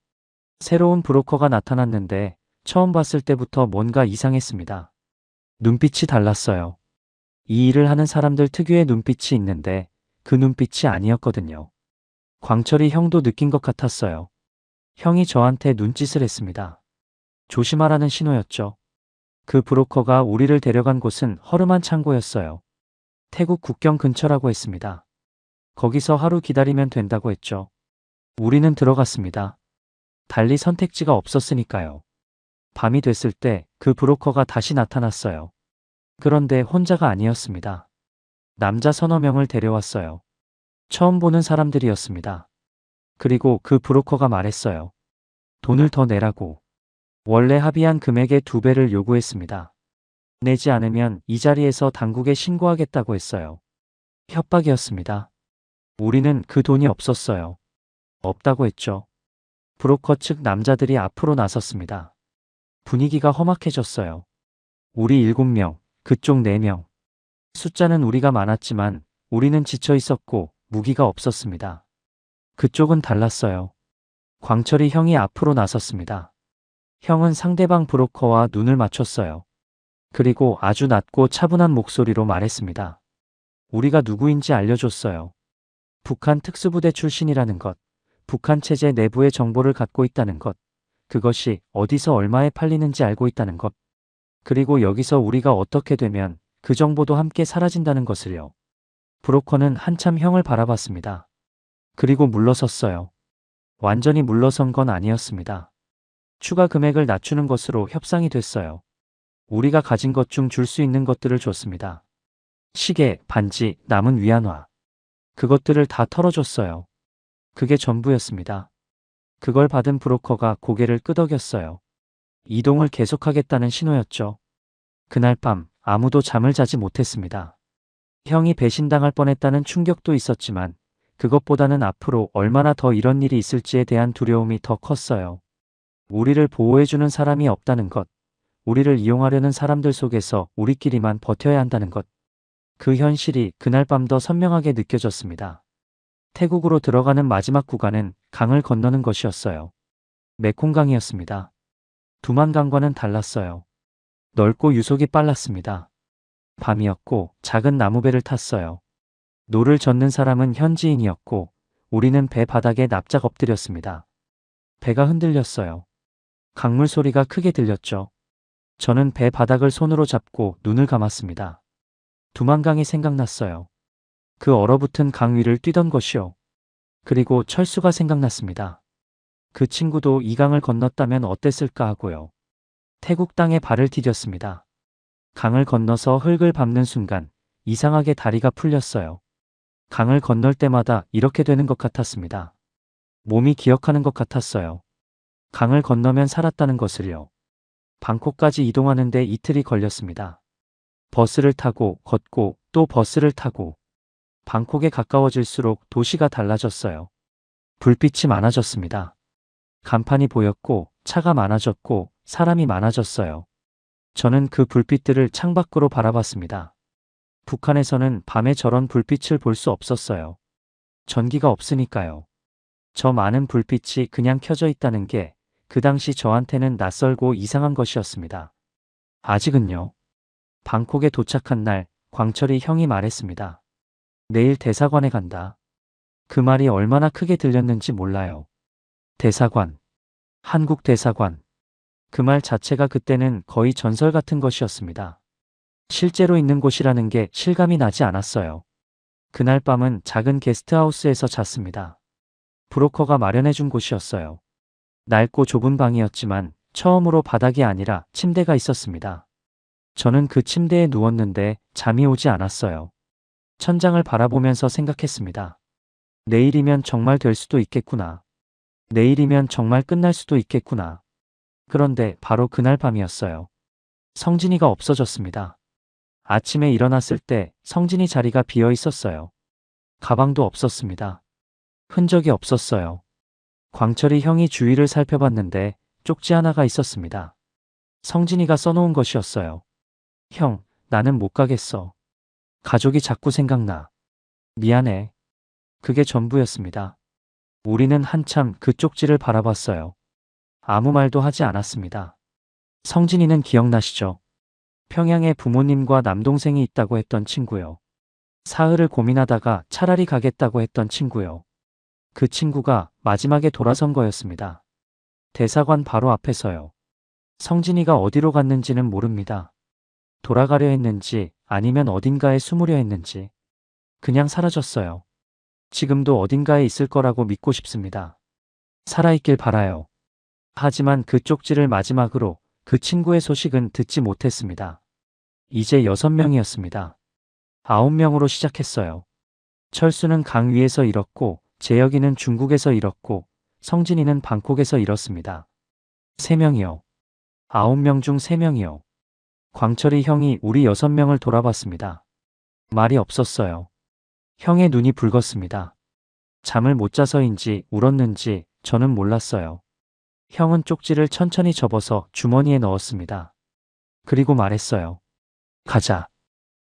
새로운 브로커가 나타났는데 처음 봤을 때부터 뭔가 이상했습니다. 눈빛이 달랐어요. 이 일을 하는 사람들 특유의 눈빛이 있는데 그 눈빛이 아니었거든요. 광철이 형도 느낀 것 같았어요. 형이 저한테 눈짓을 했습니다. 조심하라는 신호였죠. 그 브로커가 우리를 데려간 곳은 허름한 창고였어요. 태국 국경 근처라고 했습니다. 거기서 하루 기다리면 된다고 했죠. 우리는 들어갔습니다. 달리 선택지가 없었으니까요. 밤이 됐을 때 그 브로커가 다시 나타났어요. 그런데 혼자가 아니었습니다. 남자 서너 명을 데려왔어요. 처음 보는 사람들이었습니다. 그리고 그 브로커가 말했어요. 돈을 더 내라고. 원래 합의한 금액의 2배를 요구했습니다. 내지 않으면 이 자리에서 당국에 신고하겠다고 했어요. 협박이었습니다. 우리는 그 돈이 없었어요. 없다고 했죠. 브로커 측 남자들이 앞으로 나섰습니다. 분위기가 험악해졌어요. 우리 7명, 그쪽 4명. 숫자는 우리가 많았지만 우리는 지쳐 있었고 무기가 없었습니다. 그쪽은 달랐어요. 광철이 형이 앞으로 나섰습니다. 형은 상대방 브로커와 눈을 맞췄어요. 그리고 아주 낮고 차분한 목소리로 말했습니다. 우리가 누구인지 알려줬어요. 북한 특수부대 출신이라는 것, 북한 체제 내부의 정보를 갖고 있다는 것, 그것이 어디서 얼마에 팔리는지 알고 있다는 것, 그리고 여기서 우리가 어떻게 되면 그 정보도 함께 사라진다는 것을요. 브로커는 한참 형을 바라봤습니다. 그리고 물러섰어요. 완전히 물러선 건 아니었습니다. 추가 금액을 낮추는 것으로 협상이 됐어요. 우리가 가진 것 중 줄 수 있는 것들을 줬습니다. 시계, 반지, 남은 위안화. 그것들을 다 털어줬어요. 그게 전부였습니다. 그걸 받은 브로커가 고개를 끄덕였어요. 이동을 계속하겠다는 신호였죠. 그날 밤 아무도 잠을 자지 못했습니다. 형이 배신당할 뻔했다는 충격도 있었지만 그것보다는 앞으로 얼마나 더 이런 일이 있을지에 대한 두려움이 더 컸어요. 우리를 보호해주는 사람이 없다는 것, 우리를 이용하려는 사람들 속에서 우리끼리만 버텨야 한다는 것. 그 현실이 그날 밤 더 선명하게 느껴졌습니다. 태국으로 들어가는 마지막 구간은 강을 건너는 것이었어요. 메콩강이었습니다. 두만강과는 달랐어요. 넓고 유속이 빨랐습니다. 밤이었고 작은 나무배를 탔어요. 노를 젓는 사람은 현지인이었고 우리는 배 바닥에 납작 엎드렸습니다. 배가 흔들렸어요. 강물 소리가 크게 들렸죠. 저는 배 바닥을 손으로 잡고 눈을 감았습니다. 두만강이 생각났어요. 그 얼어붙은 강 위를 뛰던 것이요. 그리고 철수가 생각났습니다. 그 친구도 이 강을 건넜다면 어땠을까 하고요. 태국 땅에 발을 디뎠습니다. 강을 건너서 흙을 밟는 순간 이상하게 다리가 풀렸어요. 강을 건널 때마다 이렇게 되는 것 같았습니다. 몸이 기억하는 것 같았어요. 강을 건너면 살았다는 것을요. 방콕까지 이동하는데 이틀이 걸렸습니다. 버스를 타고 걷고 또 버스를 타고 방콕에 가까워질수록 도시가 달라졌어요. 불빛이 많아졌습니다. 간판이 보였고 차가 많아졌고 사람이 많아졌어요. 저는 그 불빛들을 창밖으로 바라봤습니다. 북한에서는 밤에 저런 불빛을 볼 수 없었어요. 전기가 없으니까요. 저 많은 불빛이 그냥 켜져 있다는 게 그 당시 저한테는 낯설고 이상한 것이었습니다. 아직은요. 방콕에 도착한 날 광철이 형이 말했습니다. 내일 대사관에 간다. 그 말이 얼마나 크게 들렸는지 몰라요. 대사관. 한국 대사관. 그 말 자체가 그때는 거의 전설 같은 것이었습니다. 실제로 있는 곳이라는 게 실감이 나지 않았어요. 그날 밤은 작은 게스트하우스에서 잤습니다. 브로커가 마련해 준 곳이었어요. 낡고 좁은 방이었지만 처음으로 바닥이 아니라 침대가 있었습니다. 저는 그 침대에 누웠는데 잠이 오지 않았어요. 천장을 바라보면서 생각했습니다. 내일이면 정말 될 수도 있겠구나. 내일이면 정말 끝날 수도 있겠구나. 그런데 바로 그날 밤이었어요. 성진이가 없어졌습니다. 아침에 일어났을 때 성진이 자리가 비어 있었어요. 가방도 없었습니다. 흔적이 없었어요. 광철이 형이 주위를 살펴봤는데 쪽지 하나가 있었습니다. 성진이가 써놓은 것이었어요. 형, 나는 못 가겠어. 가족이 자꾸 생각나. 미안해. 그게 전부였습니다. 우리는 한참 그 쪽지를 바라봤어요. 아무 말도 하지 않았습니다. 성진이는 기억나시죠? 평양에 부모님과 남동생이 있다고 했던 친구요. 사흘을 고민하다가 차라리 가겠다고 했던 친구요. 그 친구가 마지막에 돌아선 거였습니다. 대사관 바로 앞에서요. 성진이가 어디로 갔는지는 모릅니다. 돌아가려 했는지 아니면 어딘가에 숨으려 했는지 그냥 사라졌어요. 지금도 어딘가에 있을 거라고 믿고 싶습니다. 살아있길 바라요. 하지만 그 쪽지를 마지막으로 그 친구의 소식은 듣지 못했습니다. 이제 6명이었습니다. 9명으로 시작했어요. 철수는 강 위에서 잃었고 재혁이는 중국에서 잃었고 성진이는 방콕에서 잃었습니다. 3명이요. 9명 중 3명이요. 광철이 형이 우리 6명을 돌아봤습니다. 말이 없었어요. 형의 눈이 붉었습니다. 잠을 못 자서인지 울었는지 저는 몰랐어요. 형은 쪽지를 천천히 접어서 주머니에 넣었습니다. 그리고 말했어요. 가자.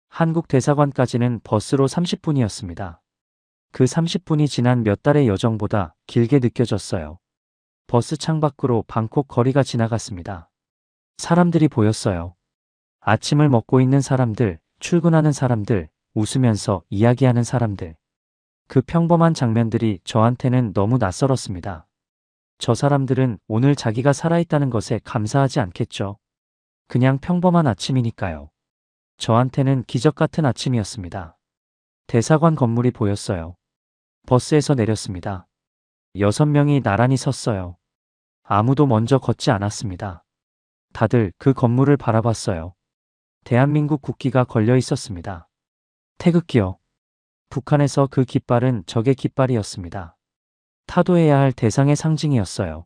한국 대사관까지는 버스로 30분이었습니다. 그 30분이 지난 몇 달의 여정보다 길게 느껴졌어요. 버스 창밖으로 방콕 거리가 지나갔습니다. 사람들이 보였어요. 아침을 먹고 있는 사람들, 출근하는 사람들, 웃으면서 이야기하는 사람들. 그 평범한 장면들이 저한테는 너무 낯설었습니다. 저 사람들은 오늘 자기가 살아있다는 것에 감사하지 않겠죠. 그냥 평범한 아침이니까요. 저한테는 기적 같은 아침이었습니다. 대사관 건물이 보였어요. 버스에서 내렸습니다. 6명이 나란히 섰어요. 아무도 먼저 걷지 않았습니다. 다들 그 건물을 바라봤어요. 대한민국 국기가 걸려 있었습니다. 태극기요. 북한에서 그 깃발은 적의 깃발이었습니다. 타도해야 할 대상의 상징이었어요.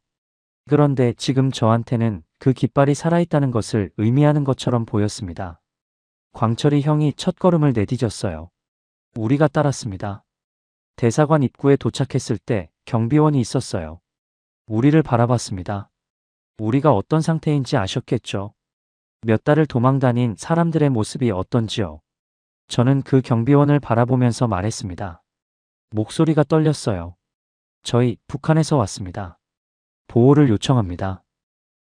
그런데 지금 저한테는 그 깃발이 살아있다는 것을 의미하는 것처럼 보였습니다. 광철이 형이 첫걸음을 내디뎠어요. 우리가 따랐습니다. 대사관 입구에 도착했을 때 경비원이 있었어요. 우리를 바라봤습니다. 우리가 어떤 상태인지 아셨겠죠? 몇 달을 도망다닌 사람들의 모습이 어떤지요. 저는 그 경비원을 바라보면서 말했습니다. 목소리가 떨렸어요. 저희 북한에서 왔습니다. 보호를 요청합니다.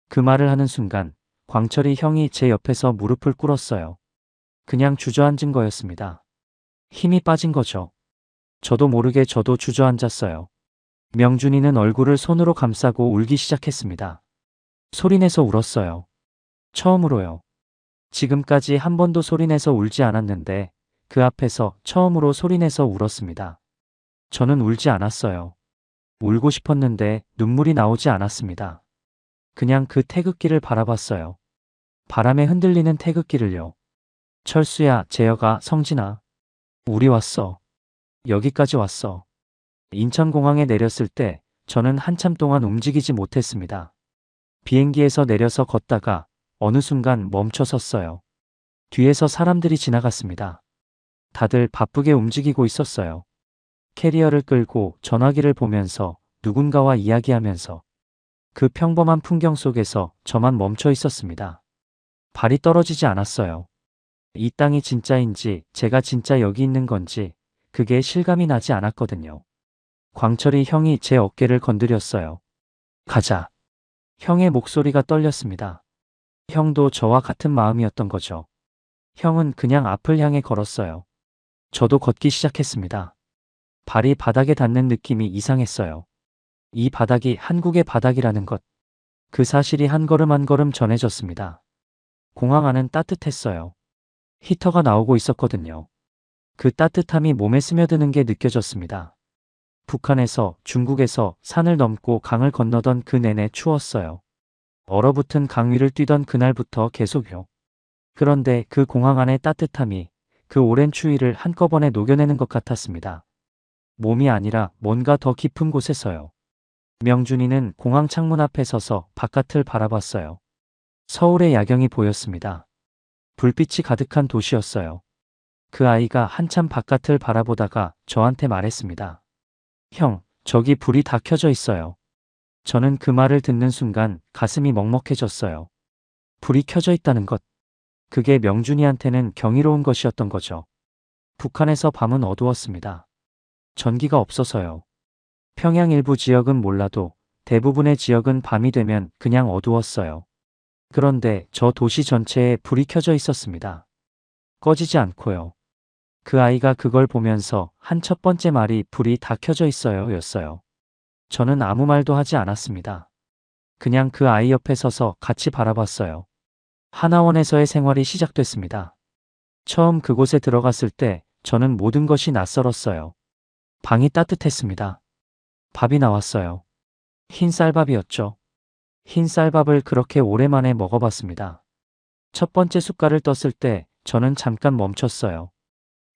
그 말을 하는 순간 광철이 형이 제 옆에서 무릎을 꿇었어요. 그냥 주저앉은 거였습니다. 힘이 빠진 거죠. 저도 모르게 저도 주저앉았어요. 명준이는 얼굴을 손으로 감싸고 울기 시작했습니다. 소리내서 울었어요. 처음으로요. 지금까지 한 번도 소리내서 울지 않았는데 그 앞에서 처음으로 소리내서 울었습니다. 저는 울지 않았어요. 울고 싶었는데 눈물이 나오지 않았습니다. 그냥 그 태극기를 바라봤어요. 바람에 흔들리는 태극기를요. 철수야, 재혁아, 성진아. 우리 왔어. 여기까지 왔어. 인천공항에 내렸을 때 저는 한참 동안 움직이지 못했습니다. 비행기에서 내려서 걷다가 어느 순간 멈춰 섰어요. 뒤에서 사람들이 지나갔습니다. 다들 바쁘게 움직이고 있었어요. 캐리어를 끌고 전화기를 보면서 누군가와 이야기하면서 그 평범한 풍경 속에서 저만 멈춰 있었습니다. 발이 떨어지지 않았어요. 이 땅이 진짜인지 제가 진짜 여기 있는 건지 그게 실감이 나지 않았거든요. 광철이 형이 제 어깨를 건드렸어요. 가자. 형의 목소리가 떨렸습니다. 형도 저와 같은 마음이었던 거죠. 형은 그냥 앞을 향해 걸었어요. 저도 걷기 시작했습니다. 발이 바닥에 닿는 느낌이 이상했어요. 이 바닥이 한국의 바닥이라는 것. 그 사실이 한 걸음 한 걸음 전해졌습니다. 공항 안은 따뜻했어요. 히터가 나오고 있었거든요. 그 따뜻함이 몸에 스며드는 게 느껴졌습니다. 북한에서, 중국에서 산을 넘고 강을 건너던 그 내내 추웠어요. 얼어붙은 강 위를 뛰던 그날부터 계속요. 그런데 그 공항 안의 따뜻함이 그 오랜 추위를 한꺼번에 녹여내는 것 같았습니다. 몸이 아니라 뭔가 더 깊은 곳에서요. 명준이는 공항 창문 앞에 서서 바깥을 바라봤어요. 서울의 야경이 보였습니다. 불빛이 가득한 도시였어요. 그 아이가 한참 바깥을 바라보다가 저한테 말했습니다. 형, 저기 불이 다 켜져 있어요. 저는 그 말을 듣는 순간 가슴이 먹먹해졌어요. 불이 켜져 있다는 것. 그게 명준이한테는 경이로운 것이었던 거죠. 북한에서 밤은 어두웠습니다. 전기가 없어서요. 평양 일부 지역은 몰라도 대부분의 지역은 밤이 되면 그냥 어두웠어요. 그런데 저 도시 전체에 불이 켜져 있었습니다. 꺼지지 않고요. 그 아이가 그걸 보면서 한 첫 번째 말이 불이 다 켜져 있어요 였어요. 저는 아무 말도 하지 않았습니다. 그냥 그 아이 옆에 서서 같이 바라봤어요. 하나원에서의 생활이 시작됐습니다. 처음 그곳에 들어갔을 때 저는 모든 것이 낯설었어요. 방이 따뜻했습니다. 밥이 나왔어요. 흰 쌀밥이었죠. 흰 쌀밥을 그렇게 오랜만에 먹어봤습니다. 첫 번째 숟갈을 떴을 때 저는 잠깐 멈췄어요.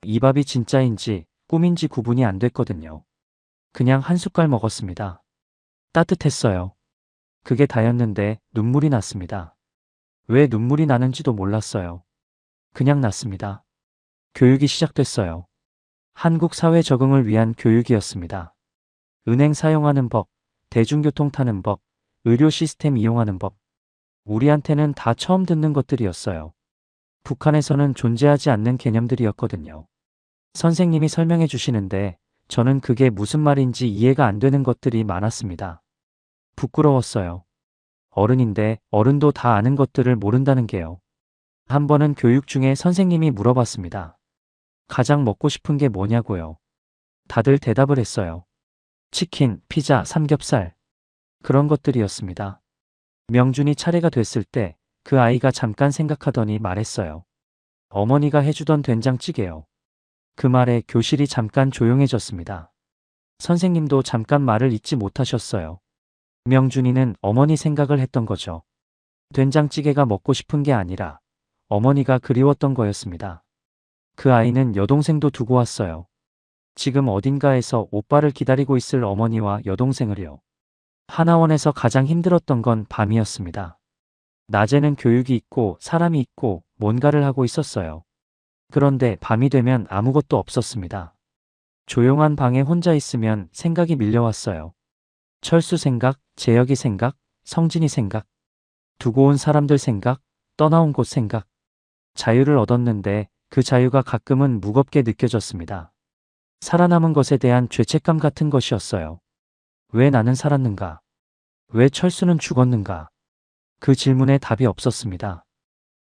이 밥이 진짜인지 꿈인지 구분이 안 됐거든요. 그냥 한 숟갈 먹었습니다. 따뜻했어요. 그게 다였는데 눈물이 났습니다. 왜 눈물이 나는지도 몰랐어요. 그냥 났습니다. 교육이 시작됐어요. 한국 사회 적응을 위한 교육이었습니다. 은행 사용하는 법, 대중교통 타는 법, 의료 시스템 이용하는 법. 우리한테는 다 처음 듣는 것들이었어요. 북한에서는 존재하지 않는 개념들이었거든요. 선생님이 설명해 주시는데 저는 그게 무슨 말인지 이해가 안 되는 것들이 많았습니다. 부끄러웠어요. 어른인데 어른도 다 아는 것들을 모른다는 게요. 한 번은 교육 중에 선생님이 물어봤습니다. 가장 먹고 싶은 게 뭐냐고요. 다들 대답을 했어요. 치킨, 피자, 삼겹살. 그런 것들이었습니다. 명준이 차례가 됐을 때 그 아이가 잠깐 생각하더니 말했어요. 어머니가 해주던 된장찌개요. 그 말에 교실이 잠깐 조용해졌습니다. 선생님도 잠깐 말을 잇지 못하셨어요. 명준이는 어머니 생각을 했던 거죠. 된장찌개가 먹고 싶은 게 아니라 어머니가 그리웠던 거였습니다. 그 아이는 여동생도 두고 왔어요. 지금 어딘가에서 오빠를 기다리고 있을 어머니와 여동생을요. 하나원에서 가장 힘들었던 건 밤이었습니다. 낮에는 교육이 있고 사람이 있고 뭔가를 하고 있었어요. 그런데 밤이 되면 아무것도 없었습니다. 조용한 방에 혼자 있으면 생각이 밀려왔어요. 철수 생각, 재혁이 생각, 성진이 생각, 두고 온 사람들 생각, 떠나온 곳 생각. 자유를 얻었는데 그 자유가 가끔은 무겁게 느껴졌습니다. 살아남은 것에 대한 죄책감 같은 것이었어요. 왜 나는 살았는가? 왜 철수는 죽었는가? 그 질문에 답이 없었습니다.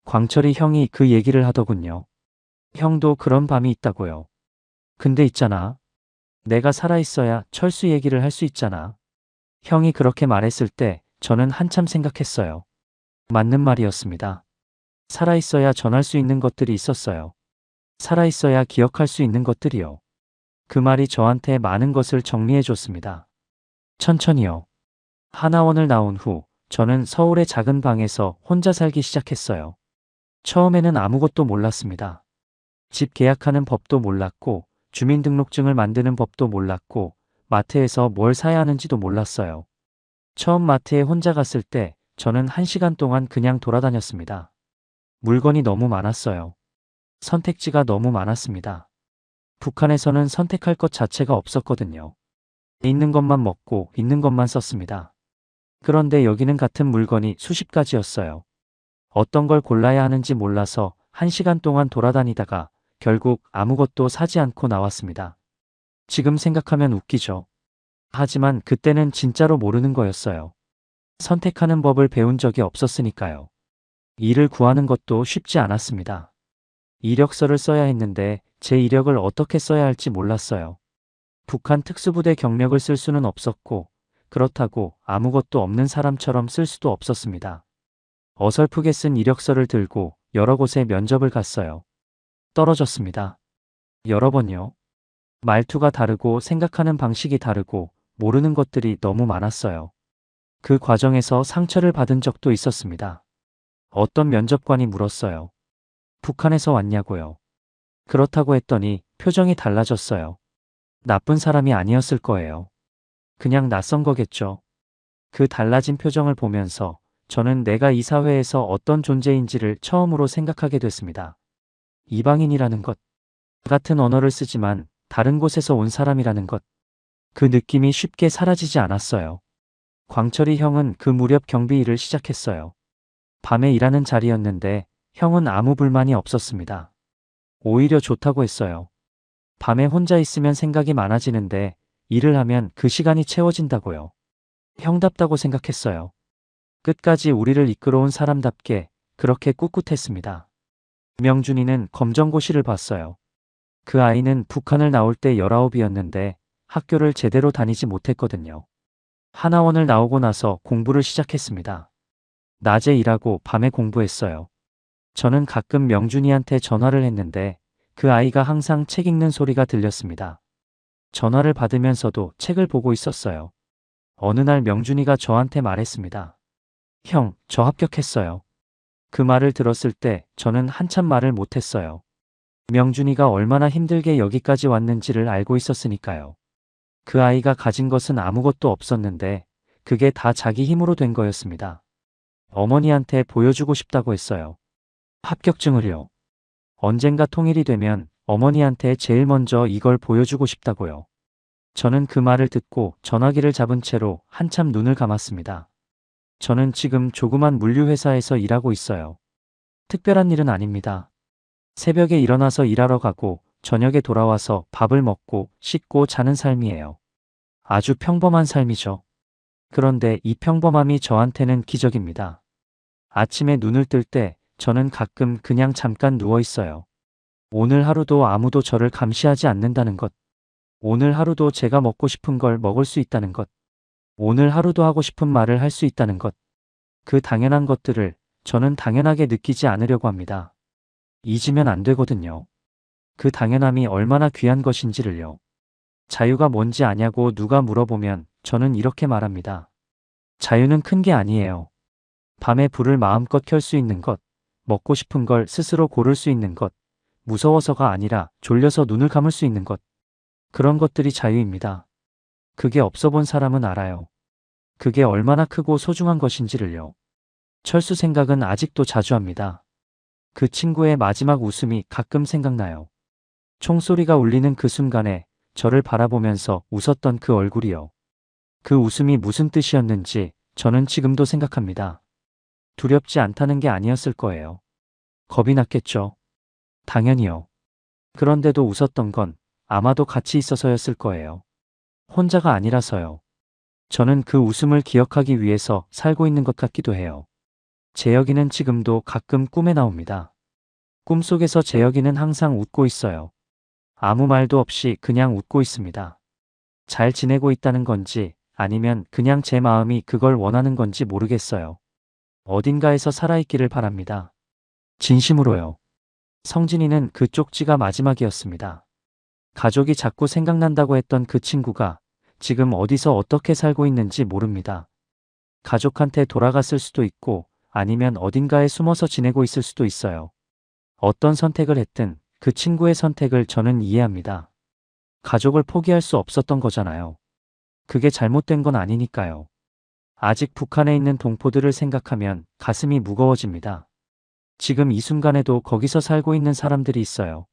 광철이 형이 그 얘기를 하더군요. 형도 그런 밤이 있다고요. 근데 있잖아. 내가 살아있어야 철수 얘기를 할 수 있잖아. 형이 그렇게 말했을 때 저는 한참 생각했어요. 맞는 말이었습니다. 살아있어야 전할 수 있는 것들이 있었어요. 살아있어야 기억할 수 있는 것들이요. 그 말이 저한테 많은 것을 정리해 줬습니다. 천천히요. 하나원을 나온 후 저는 서울의 작은 방에서 혼자 살기 시작했어요. 처음에는 아무것도 몰랐습니다. 집 계약하는 법도 몰랐고 주민등록증을 만드는 법도 몰랐고 마트에서 뭘 사야 하는지도 몰랐어요. 처음 마트에 혼자 갔을 때 저는 1시간 동안 그냥 돌아다녔습니다. 물건이 너무 많았어요. 선택지가 너무 많았습니다. 북한에서는 선택할 것 자체가 없었거든요. 있는 것만 먹고 있는 것만 썼습니다. 그런데 여기는 같은 물건이 수십 가지였어요. 어떤 걸 골라야 하는지 몰라서 1시간 동안 돌아다니다가 결국 아무것도 사지 않고 나왔습니다. 지금 생각하면 웃기죠. 하지만 그때는 진짜로 모르는 거였어요. 선택하는 법을 배운 적이 없었으니까요. 일을 구하는 것도 쉽지 않았습니다. 이력서를 써야 했는데 제 이력을 어떻게 써야 할지 몰랐어요. 북한 특수부대 경력을 쓸 수는 없었고 그렇다고 아무것도 없는 사람처럼 쓸 수도 없었습니다. 어설프게 쓴 이력서를 들고 여러 곳에 면접을 갔어요. 떨어졌습니다. 여러 번요. 말투가 다르고 생각하는 방식이 다르고 모르는 것들이 너무 많았어요. 그 과정에서 상처를 받은 적도 있었습니다. 어떤 면접관이 물었어요. 북한에서 왔냐고요. 그렇다고 했더니 표정이 달라졌어요. 나쁜 사람이 아니었을 거예요. 그냥 낯선 거겠죠. 그 달라진 표정을 보면서 저는 내가 이 사회에서 어떤 존재인지를 처음으로 생각하게 됐습니다. 이방인이라는 것, 같은 언어를 쓰지만 다른 곳에서 온 사람이라는 것, 그 느낌이 쉽게 사라지지 않았어요. 광철이 형은 그 무렵 경비 일을 시작했어요. 밤에 일하는 자리였는데 형은 아무 불만이 없었습니다. 오히려 좋다고 했어요. 밤에 혼자 있으면 생각이 많아지는데 일을 하면 그 시간이 채워진다고요. 형답다고 생각했어요. 끝까지 우리를 이끌어온 사람답게 그렇게 꿋꿋했습니다. 명준이는 검정고시를 봤어요. 그 아이는 북한을 나올 때 19이었는데 학교를 제대로 다니지 못했거든요. 하나원을 나오고 나서 공부를 시작했습니다. 낮에 일하고 밤에 공부했어요. 저는 가끔 명준이한테 전화를 했는데 그 아이가 항상 책 읽는 소리가 들렸습니다. 전화를 받으면서도 책을 보고 있었어요. 어느 날 명준이가 저한테 말했습니다. 형, 저 합격했어요. 그 말을 들었을 때 저는 한참 말을 못했어요. 명준이가 얼마나 힘들게 여기까지 왔는지를 알고 있었으니까요. 그 아이가 가진 것은 아무것도 없었는데 그게 다 자기 힘으로 된 거였습니다. 어머니한테 보여주고 싶다고 했어요. 합격증을요. 언젠가 통일이 되면 어머니한테 제일 먼저 이걸 보여주고 싶다고요. 저는 그 말을 듣고 전화기를 잡은 채로 한참 눈을 감았습니다. 저는 지금 조그만 물류회사에서 일하고 있어요. 특별한 일은 아닙니다. 새벽에 일어나서 일하러 가고 저녁에 돌아와서 밥을 먹고 씻고 자는 삶이에요. 아주 평범한 삶이죠. 그런데 이 평범함이 저한테는 기적입니다. 아침에 눈을 뜰 때 저는 가끔 그냥 잠깐 누워 있어요. 오늘 하루도 아무도 저를 감시하지 않는다는 것. 오늘 하루도 제가 먹고 싶은 걸 먹을 수 있다는 것. 오늘 하루도 하고 싶은 말을 할 수 있다는 것. 그 당연한 것들을 저는 당연하게 느끼지 않으려고 합니다. 잊으면 안 되거든요. 그 당연함이 얼마나 귀한 것인지를요. 자유가 뭔지 아냐고 누가 물어보면 저는 이렇게 말합니다. 자유는 큰 게 아니에요. 밤에 불을 마음껏 켤 수 있는 것, 먹고 싶은 걸 스스로 고를 수 있는 것, 무서워서가 아니라 졸려서 눈을 감을 수 있는 것. 그런 것들이 자유입니다. 그게 없어 본 사람은 알아요. 그게 얼마나 크고 소중한 것인지를요. 철수 생각은 아직도 자주 합니다. 그 친구의 마지막 웃음이 가끔 생각나요. 총소리가 울리는 그 순간에 저를 바라보면서 웃었던 그 얼굴이요. 그 웃음이 무슨 뜻이었는지 저는 지금도 생각합니다. 두렵지 않다는 게 아니었을 거예요. 겁이 났겠죠. 당연히요. 그런데도 웃었던 건 아마도 같이 있어서였을 거예요. 혼자가 아니라서요. 저는 그 웃음을 기억하기 위해서 살고 있는 것 같기도 해요. 재혁이는 지금도 가끔 꿈에 나옵니다. 꿈속에서 재혁이는 항상 웃고 있어요. 아무 말도 없이 그냥 웃고 있습니다. 잘 지내고 있다는 건지 아니면 그냥 제 마음이 그걸 원하는 건지 모르겠어요. 어딘가에서 살아있기를 바랍니다. 진심으로요. 성진이는 그 쪽지가 마지막이었습니다. 가족이 자꾸 생각난다고 했던 그 친구가 지금 어디서 어떻게 살고 있는지 모릅니다. 가족한테 돌아갔을 수도 있고 아니면 어딘가에 숨어서 지내고 있을 수도 있어요. 어떤 선택을 했든 그 친구의 선택을 저는 이해합니다. 가족을 포기할 수 없었던 거잖아요. 그게 잘못된 건 아니니까요. 아직 북한에 있는 동포들을 생각하면 가슴이 무거워집니다. 지금 이 순간에도 거기서 살고 있는 사람들이 있어요.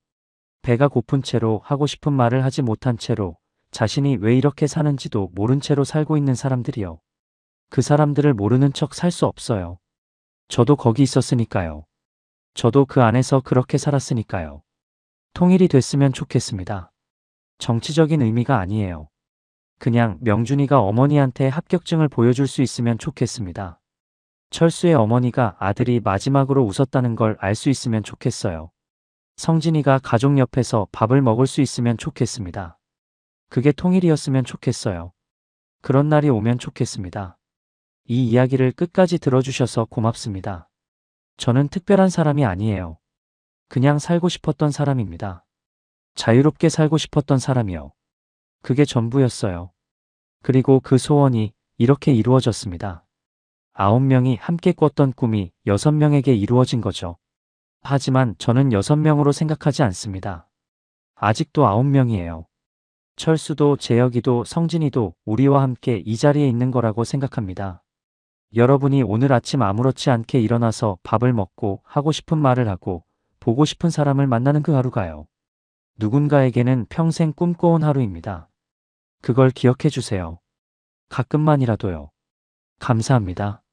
배가 고픈 채로 하고 싶은 말을 하지 못한 채로 자신이 왜 이렇게 사는지도 모른 채로 살고 있는 사람들이요. 그 사람들을 모르는 척 살 수 없어요. 저도 거기 있었으니까요. 저도 그 안에서 그렇게 살았으니까요. 통일이 됐으면 좋겠습니다. 정치적인 의미가 아니에요. 그냥 명준이가 어머니한테 합격증을 보여줄 수 있으면 좋겠습니다. 철수의 어머니가 아들이 마지막으로 웃었다는 걸 알 수 있으면 좋겠어요. 성진이가 가족 옆에서 밥을 먹을 수 있으면 좋겠습니다. 그게 통일이었으면 좋겠어요. 그런 날이 오면 좋겠습니다. 이 이야기를 끝까지 들어주셔서 고맙습니다. 저는 특별한 사람이 아니에요. 그냥 살고 싶었던 사람입니다. 자유롭게 살고 싶었던 사람이요. 그게 전부였어요. 그리고 그 소원이 이렇게 이루어졌습니다. 9명이 함께 꿨던 꿈이 6명에게 이루어진 거죠. 하지만 저는 6명으로 생각하지 않습니다. 아직도 9명이에요. 철수도 재혁이도 성진이도 우리와 함께 이 자리에 있는 거라고 생각합니다. 여러분이 오늘 아침 아무렇지 않게 일어나서 밥을 먹고 하고 싶은 말을 하고 보고 싶은 사람을 만나는 그 하루가요. 누군가에게는 평생 꿈꿔온 하루입니다. 그걸 기억해 주세요. 가끔만이라도요. 감사합니다.